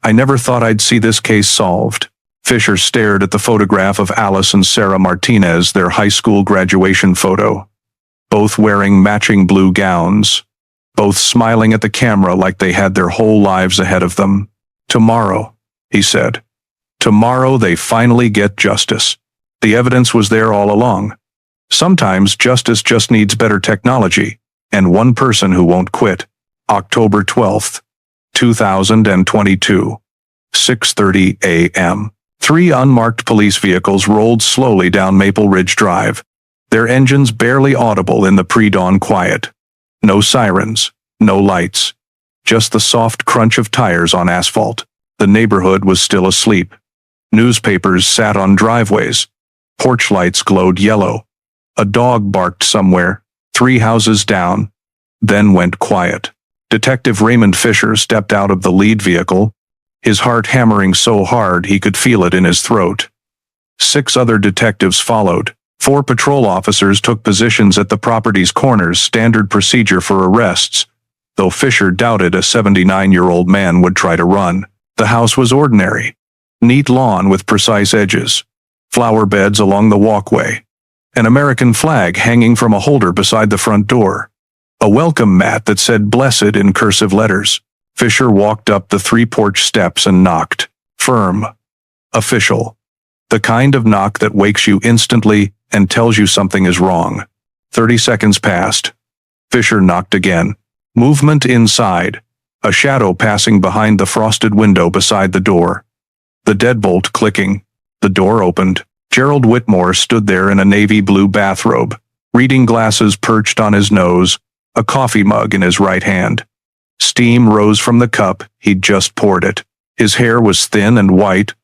I never thought I'd see this case solved. Fisher stared at the photograph of Alice and Sarah Martinez, their high school graduation photo. Both wearing matching blue gowns. Both smiling at the camera like they had their whole lives ahead of them. Tomorrow, he said. Tomorrow they finally get justice. The evidence was there all along. Sometimes justice just needs better technology, and one person who won't quit. October 12th, 2022. 6:30 a.m. 3 unmarked police vehicles rolled slowly down Maple Ridge Drive, their engines barely audible in the pre-dawn quiet. No sirens, no lights, just the soft crunch of tires on asphalt. The neighborhood was still asleep. Newspapers sat on driveways. Porch lights glowed yellow. A dog barked somewhere, 3 houses down, then went quiet. Detective Raymond Fisher stepped out of the lead vehicle, his heart hammering so hard he could feel it in his throat. 6 other detectives followed. 4 patrol officers took positions at the property's corners, standard procedure for arrests, though Fisher doubted a 79-year-old man would try to run. The house was ordinary. Neat lawn with precise edges, flower beds along the walkway, an American flag hanging from a holder beside the front door, a welcome mat that said "Blessed" in cursive letters. Fisher walked up the 3 porch steps and knocked. Firm. Official. The kind of knock that wakes you instantly and tells you something is wrong. 30 seconds passed. Fisher knocked again. Movement inside. A shadow passing behind the frosted window beside the door. The deadbolt clicking. The door opened. Gerald Whitmore stood there in a navy blue bathrobe, reading glasses perched on his nose, a coffee mug in his right hand. Steam rose from the cup, he'd just poured it. His hair was thin and white,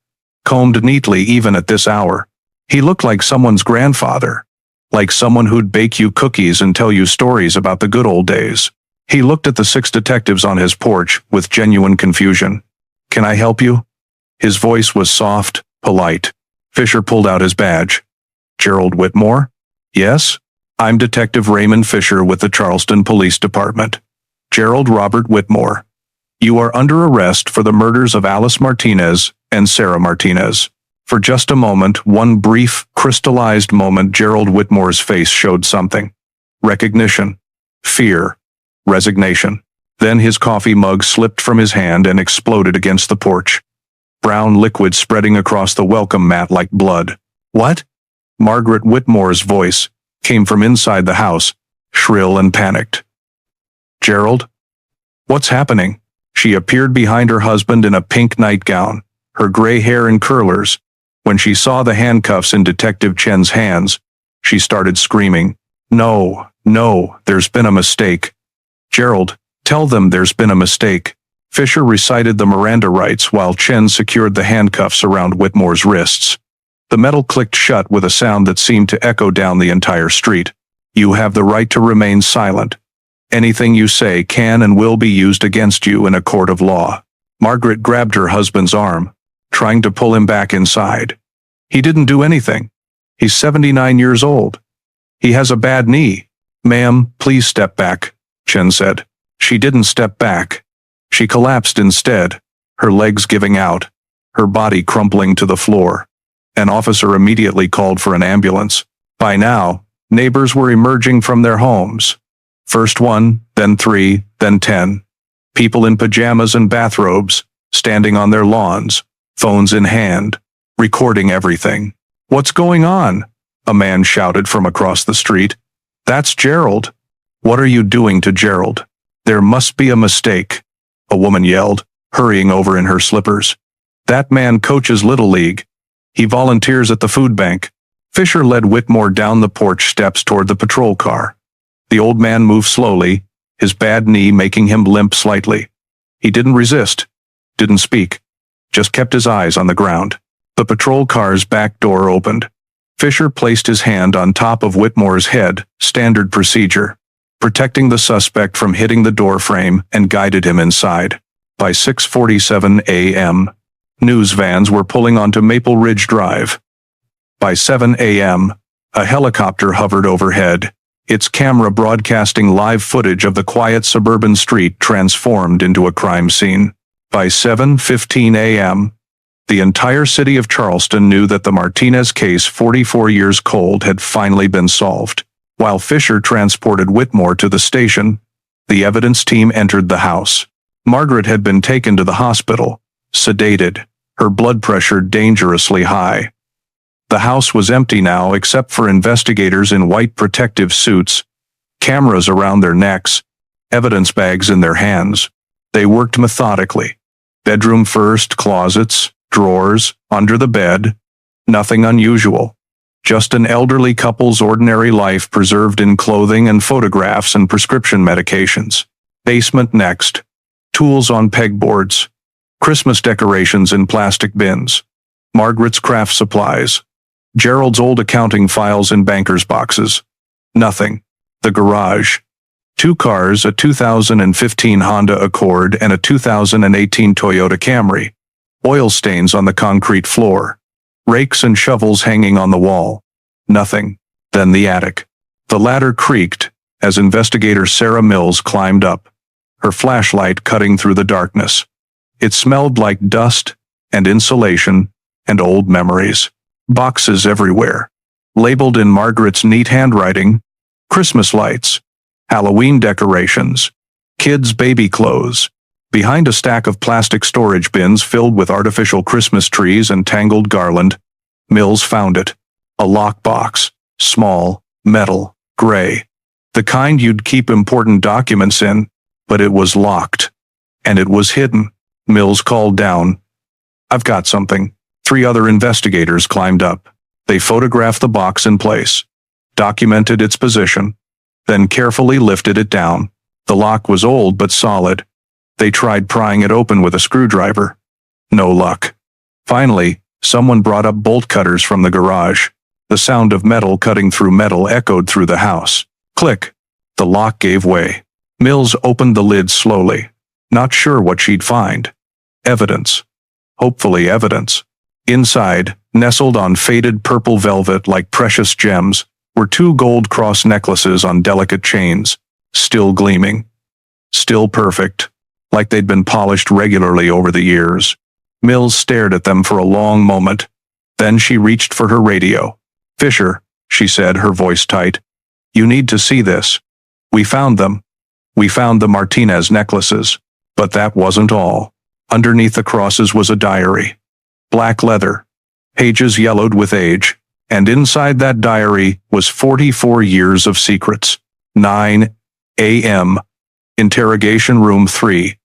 combed neatly even at this hour. He looked like someone's grandfather, like someone who'd bake you cookies and tell you stories about the good old days. He looked at the 6 detectives on his porch with genuine confusion. "Can I help you?" His voice was soft, polite. Fisher pulled out his badge. "Gerald Whitmore?" "Yes. I'm Detective Raymond Fisher with the Charleston Police Department." "Gerald Robert Whitmore. You are under arrest for the murders of Alice Martinez and Sarah Martinez." For just a moment, one brief, crystallized moment, Gerald Whitmore's face showed something. Recognition. Fear. Resignation. Then his coffee mug slipped from his hand and exploded against the porch. Brown liquid spreading across the welcome mat like blood. "What?" Margaret Whitmore's voice came from inside the house, shrill and panicked. "Gerald? What's happening?" She appeared behind her husband in a pink nightgown, her gray hair in curlers. When she saw the handcuffs in Detective Chen's hands, she started screaming. No, there's been a mistake." "Gerald, tell them there's been a mistake." Fisher recited the Miranda rights while Chen secured the handcuffs around Whitmore's wrists. The metal clicked shut with a sound that seemed to echo down the entire street. "You have the right to remain silent. Anything you say can and will be used against you in a court of law." Margaret grabbed her husband's arm, trying to pull him back inside. "He didn't do anything. He's 79 years old. He has a bad knee." "Ma'am, please step back," Chen said. She didn't step back. She collapsed instead, her legs giving out, her body crumpling to the floor. An officer immediately called for an ambulance. By now, neighbors were emerging from their homes. First 1, then 3, then 10. People in pajamas and bathrobes, standing on their lawns, phones in hand, recording everything. "What's going on?" a man shouted from across the street. "That's Gerald." "What are you doing to Gerald?" "There must be a mistake," a woman yelled, hurrying over in her slippers. "That man coaches Little League. He volunteers at the food bank." Fisher led Whitmore down the porch steps toward the patrol car. The old man moved slowly, his bad knee making him limp slightly. He didn't resist, didn't speak, just kept his eyes on the ground. The patrol car's back door opened. Fisher placed his hand on top of Whitmore's head, standard procedure, protecting the suspect from hitting the door frame, and guided him inside. By 6:47 a.m., news vans were pulling onto Maple Ridge Drive. By 7 a.m., a helicopter hovered overhead, its camera broadcasting live footage of the quiet suburban street transformed into a crime scene. By 7:15 a.m., the entire city of Charleston knew that the Martinez case, 44 years cold, had finally been solved. While Fisher transported Whitmore to the station, the evidence team entered the house. Margaret had been taken to the hospital, sedated, her blood pressure dangerously high. The house was empty now except for investigators in white protective suits, cameras around their necks, evidence bags in their hands. They worked methodically. Bedroom first, closets, drawers, under the bed. Nothing unusual. Just an elderly couple's ordinary life preserved in clothing and photographs and prescription medications. Basement next. Tools on pegboards. Christmas decorations in plastic bins. Margaret's craft supplies. Gerald's old accounting files in banker's boxes. Nothing. The garage. 2 cars, a 2015 Honda Accord and a 2018 Toyota Camry. Oil stains on the concrete floor. Rakes and shovels hanging on the wall. Nothing. Then the attic. The ladder creaked as investigator Sarah Mills climbed up, her flashlight cutting through the darkness. It smelled like dust and insulation and old memories. Boxes everywhere. Labeled in Margaret's neat handwriting, Christmas lights, Halloween decorations, kids' baby clothes. Behind a stack of plastic storage bins filled with artificial Christmas trees and tangled garland, Mills found it. A lockbox, small, metal, gray. The kind you'd keep important documents in, but it was locked. And it was hidden. Mills called down. "I've got something." 3 other investigators climbed up. They photographed the box in place, documented its position, then carefully lifted it down. The lock was old but solid. They tried prying it open with a screwdriver. No luck. Finally, someone brought up bolt cutters from the garage. The sound of metal cutting through metal echoed through the house. Click. The lock gave way. Mills opened the lid slowly, not sure what she'd find. Evidence. Hopefully evidence. Inside, nestled on faded purple velvet like precious gems, were 2 gold cross necklaces on delicate chains, still gleaming. Still perfect, like they'd been polished regularly over the years. Mills stared at them for a long moment. Then she reached for her radio. "Fisher," she said, her voice tight. "You need to see this. We found them. We found the Martinez necklaces." But that wasn't all. Underneath the crosses was a diary. Black leather. Pages yellowed with age. And inside that diary was 44 years of secrets. 9 a.m. Interrogation Room 3.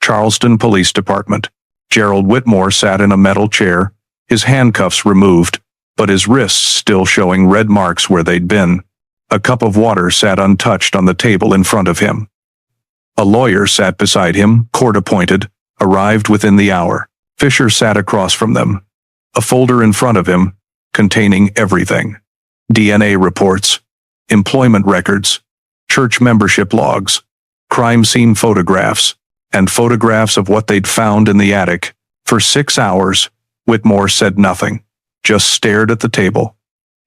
Charleston Police Department. Gerald Whitmore sat in a metal chair, his handcuffs removed, but his wrists still showing red marks where they'd been. A cup of water sat untouched on the table in front of him. A lawyer sat beside him, court-appointed, arrived within the hour. Fisher sat across from them. A folder in front of him, containing everything. DNA reports, employment records, church membership logs, crime scene photographs, and photographs of what they'd found in the attic. For 6 hours, Whitmore said nothing, just stared at the table.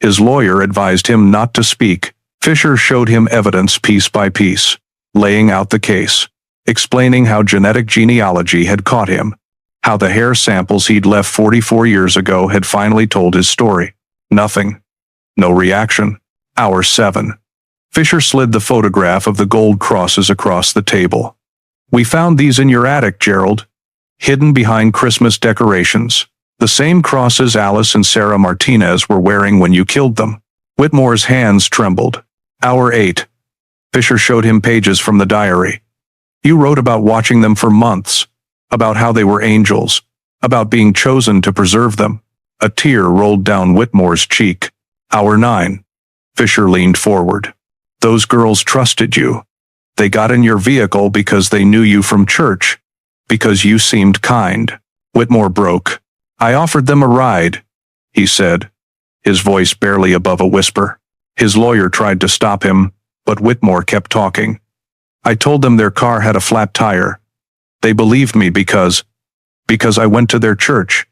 His lawyer advised him not to speak. Fisher showed him evidence piece by piece, laying out the case, explaining how genetic genealogy had caught him, how the hair samples he'd left 44 years ago had finally told his story. Nothing. No reaction. Hour 7. Fisher slid the photograph of the gold crosses across the table. "We found these in your attic, Gerald. Hidden behind Christmas decorations. The same crosses Alice and Sarah Martinez were wearing when you killed them." Whitmore's hands trembled. Hour 8. Fisher showed him pages from the diary. "You wrote about watching them for months, about how they were angels, about being chosen to preserve them." A tear rolled down Whitmore's cheek. Hour 9. Fisher leaned forward. "Those girls trusted you. They got in your vehicle because they knew you from church, because you seemed kind." Whitmore broke. "I offered them a ride," he said, his voice barely above a whisper. His lawyer tried to stop him, but Whitmore kept talking. "I told them their car had a flat tire. They believed me because I went to their church,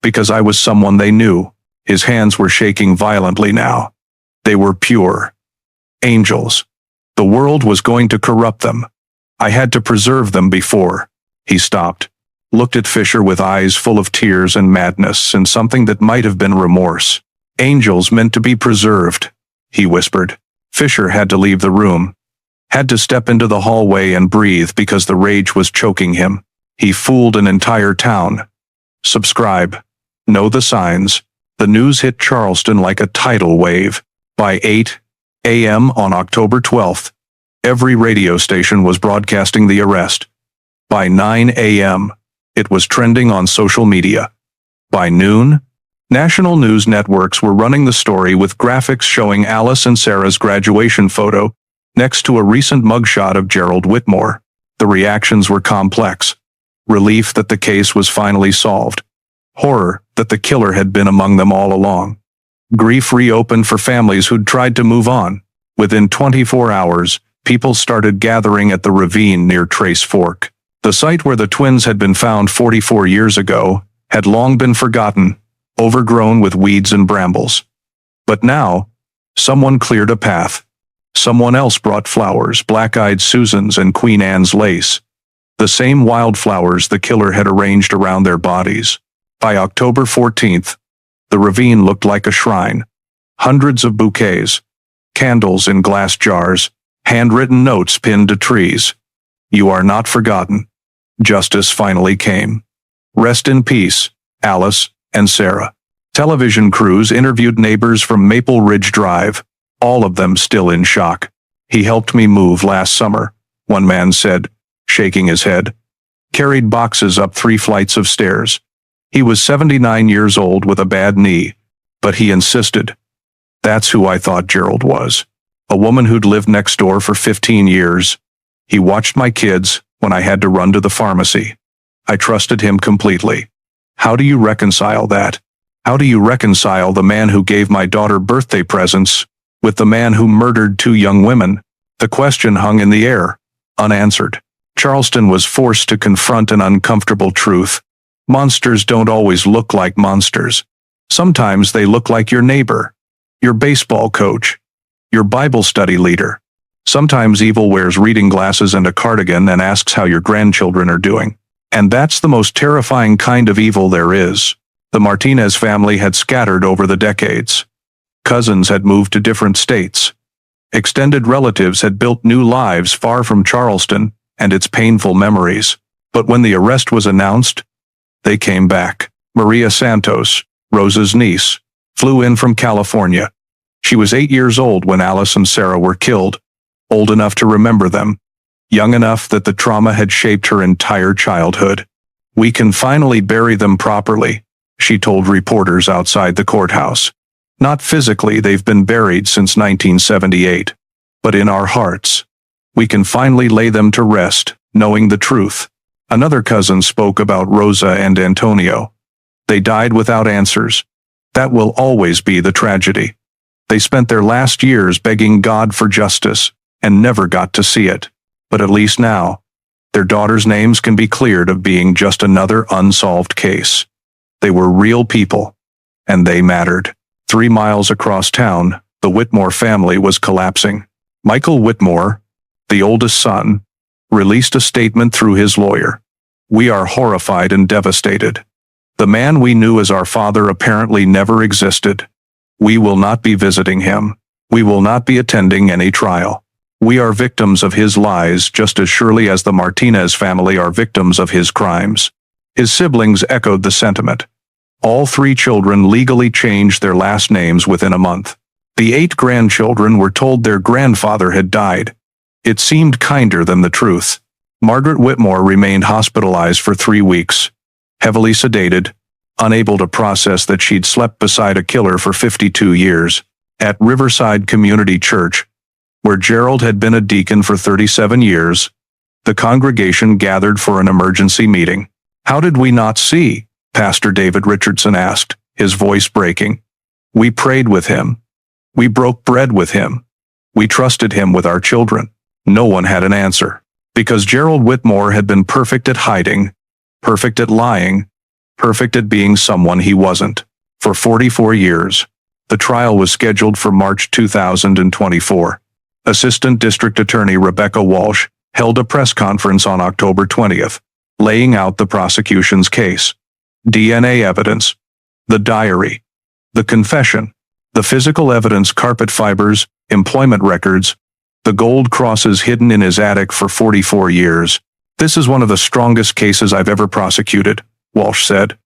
because I was someone they knew." His hands were shaking violently now. "They were pure. Angels. The world was going to corrupt them. I had to preserve them before." He stopped, looked at Fisher with eyes full of tears and madness and something that might have been remorse. "Angels meant to be preserved," he whispered. Fisher had to leave the room, had to step into the hallway and breathe because the rage was choking him. He fooled an entire town. Subscribe. Know the signs. The news hit Charleston like a tidal wave. By 8 a.m. on October 12th, every radio station was broadcasting the arrest. By 9 a.m., it was trending on social media. By noon, national news networks were running the story with graphics showing Alice and Sarah's graduation photo next to a recent mugshot of Gerald Whitmore. The reactions were complex. Relief that the case was finally solved. Horror that the killer had been among them all along. Grief reopened for families who'd tried to move on. Within 24 hours, people started gathering at the ravine near Trace Fork. The site where the twins had been found 44 years ago had long been forgotten, overgrown with weeds and brambles. But now, someone cleared a path. Someone else brought flowers, black-eyed Susans and Queen Anne's lace. The same wildflowers the killer had arranged around their bodies. By October 14th, the ravine looked like a shrine. Hundreds of bouquets, candles in glass jars, handwritten notes pinned to trees. "You are not forgotten." Justice finally came. Rest in peace, Alice and Sarah. Television crews interviewed neighbors from Maple Ridge Drive, all of them still in shock. "He helped me move last summer," one man said, shaking his head. "Carried boxes up 3 flights of stairs. He was 79 years old with a bad knee, but he insisted. That's who I thought Gerald was. A woman who'd lived next door for 15 years. He watched my kids when I had to run to the pharmacy. I trusted him completely." How do you reconcile that? How do you reconcile the man who gave my daughter birthday presents with the man who murdered 2 young women? The question hung in the air, unanswered. Charleston was forced to confront an uncomfortable truth. Monsters don't always look like monsters. Sometimes they look like your neighbor, your baseball coach, your Bible study leader. Sometimes evil wears reading glasses and a cardigan and asks how your grandchildren are doing. And that's the most terrifying kind of evil there is. The Martinez family had scattered over the decades. Cousins had moved to different states. Extended relatives had built new lives far from Charleston and its painful memories. But when the arrest was announced, they came back. Maria Santos, Rosa's niece, flew in from California. She was 8 years old when Alice and Sarah were killed, old enough to remember them, young enough that the trauma had shaped her entire childhood. "We can finally bury them properly," she told reporters outside the courthouse. "Not physically, they've been buried since 1978. But in our hearts, we can finally lay them to rest, knowing the truth." Another cousin spoke about Rosa and Antonio. "They died without answers. That will always be the tragedy. They spent their last years begging God for justice, and never got to see it. But at least now, their daughters' names can be cleared of being just another unsolved case. They were real people, and they mattered." 3 miles across town, the Whitmore family was collapsing. Michael Whitmore, the oldest son, released a statement through his lawyer. "We are horrified and devastated. The man we knew as our father apparently never existed. We will not be visiting him. We will not be attending any trial. We are victims of his lies just as surely as the Martinez family are victims of his crimes." His siblings echoed the sentiment. All 3 children legally changed their last names within a month. The 8 grandchildren were told their grandfather had died. It seemed kinder than the truth. Margaret Whitmore remained hospitalized for 3 weeks, heavily sedated, unable to process that she'd slept beside a killer for 52 years. At Riverside Community Church, where Gerald had been a deacon for 37 years, the congregation gathered for an emergency meeting. "How did we not see?" Pastor David Richardson asked, his voice breaking. "We prayed with him. We broke bread with him. We trusted him with our children." No one had an answer. Because Gerald Whitmore had been perfect at hiding, perfect at lying, perfect at being someone he wasn't. For 44 years, the trial was scheduled for March 2024. Assistant District Attorney Rebecca Walsh held a press conference on October 20th, laying out the prosecution's case. DNA evidence, the diary, the confession, the physical evidence, carpet fibers, employment records, the gold crosses hidden in his attic for 44 years. "This is one of the strongest cases I've ever prosecuted," Walsh said.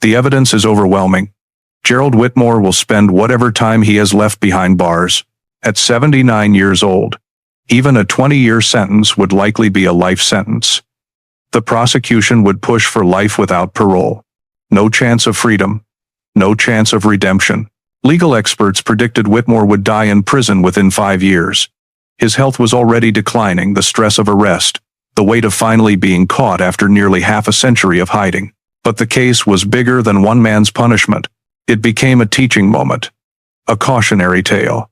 "The evidence is overwhelming. Gerald Whitmore will spend whatever time he has left behind bars. At 79 years old, even a 20-year sentence would likely be a life sentence. The prosecution would push for life without parole. No chance of freedom. No chance of redemption." Legal experts predicted Whitmore would die in prison within 5 years. His health was already declining, the stress of arrest, the weight of finally being caught after nearly half a century of hiding. But the case was bigger than one man's punishment. It became a teaching moment, a cautionary tale,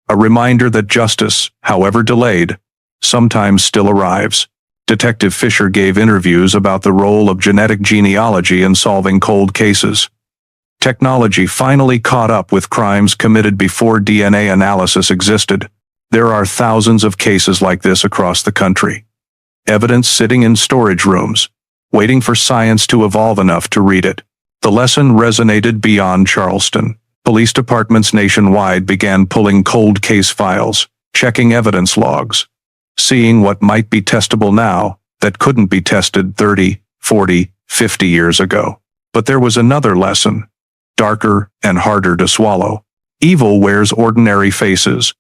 a reminder that justice, however delayed, sometimes still arrives. Detective Fisher gave interviews about the role of genetic genealogy in solving cold cases. Technology finally caught up with crimes committed before DNA analysis existed. There are thousands of cases like this across the country. Evidence sitting in storage rooms, waiting for science to evolve enough to read it. The lesson resonated beyond Charleston. Police departments nationwide began pulling cold case files, checking evidence logs, seeing what might be testable now that couldn't be tested 30, 40, 50 years ago. But there was another lesson, darker and harder to swallow. Evil wears ordinary faces.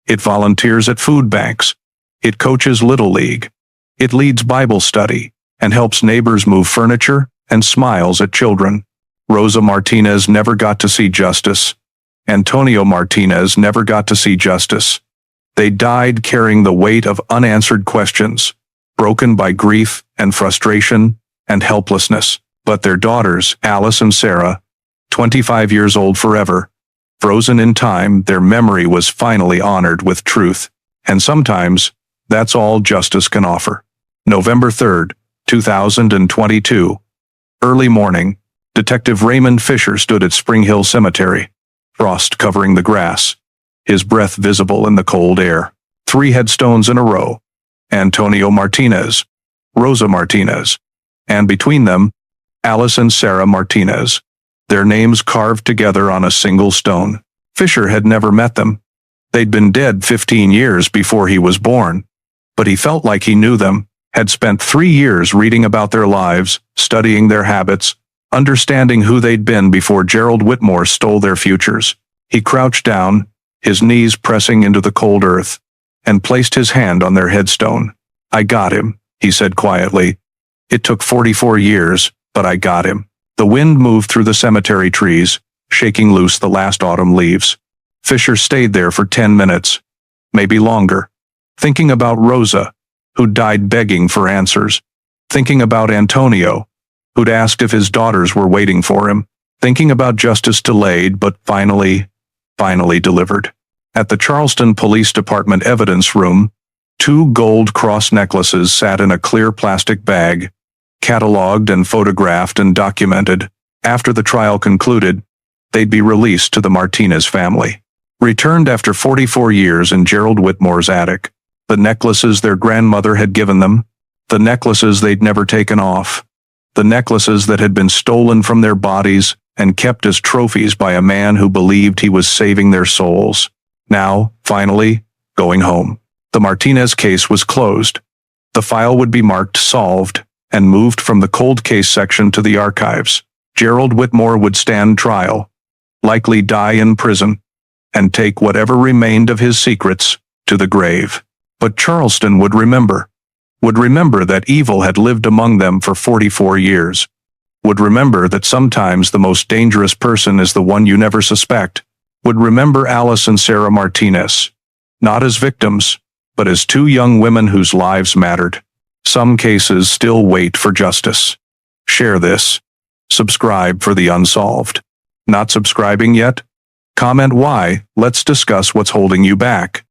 It volunteers at food banks. It coaches Little League. It leads Bible study and helps neighbors move furniture and smiles at children. Rosa Martinez never got to see justice. Antonio Martinez never got to see justice. They died carrying the weight of unanswered questions, broken by grief and frustration and helplessness. But their daughters, Alice and Sarah, 25 years old forever, frozen in time, their memory was finally honored with truth. And sometimes, that's all justice can offer. November 3rd, 2022. Early morning, Detective Raymond Fisher stood at Spring Hill Cemetery, frost covering the grass, his breath visible in the cold air. 3 headstones in a row. Antonio Martinez, Rosa Martinez, and between them, Alice and Sarah Martinez, their names carved together on a single stone. Fisher had never met them. They'd been dead 15 years before he was born, but he felt like he knew them, had spent 3 years reading about their lives, studying their habits, understanding who they'd been before Gerald Whitmore stole their futures. He crouched down, his knees pressing into the cold earth, and placed his hand on their headstone. "I got him," he said quietly. "It took 44 years, but I got him." The wind moved through the cemetery trees, shaking loose the last autumn leaves. Fisher stayed there for 10 minutes, maybe longer, thinking about Rosa, who died begging for answers, thinking about Antonio, who'd asked if his daughters were waiting for him, thinking about justice delayed but finally delivered. At the Charleston Police Department evidence room, 2 gold cross necklaces sat in a clear plastic bag, cataloged and photographed and documented. After the trial concluded, they'd be released to the Martinez family. Returned after 44 years in Gerald Whitmore's attic, the necklaces their grandmother had given them, the necklaces they'd never taken off, the necklaces that had been stolen from their bodies and kept as trophies by a man who believed he was saving their souls. Now, finally, going home. The Martinez case was closed. The file would be marked solved and moved from the cold case section to the archives. Gerald Whitmore would stand trial, likely die in prison, and take whatever remained of his secrets to the grave. But Charleston would remember that evil had lived among them for 44 years, would remember that sometimes the most dangerous person is the one you never suspect, would remember Alice and Sarah Martinez, not as victims, but as 2 young women whose lives mattered. Some cases still wait for justice. Share this. Subscribe for the unsolved. Not subscribing yet? Comment why. Let's discuss what's holding you back.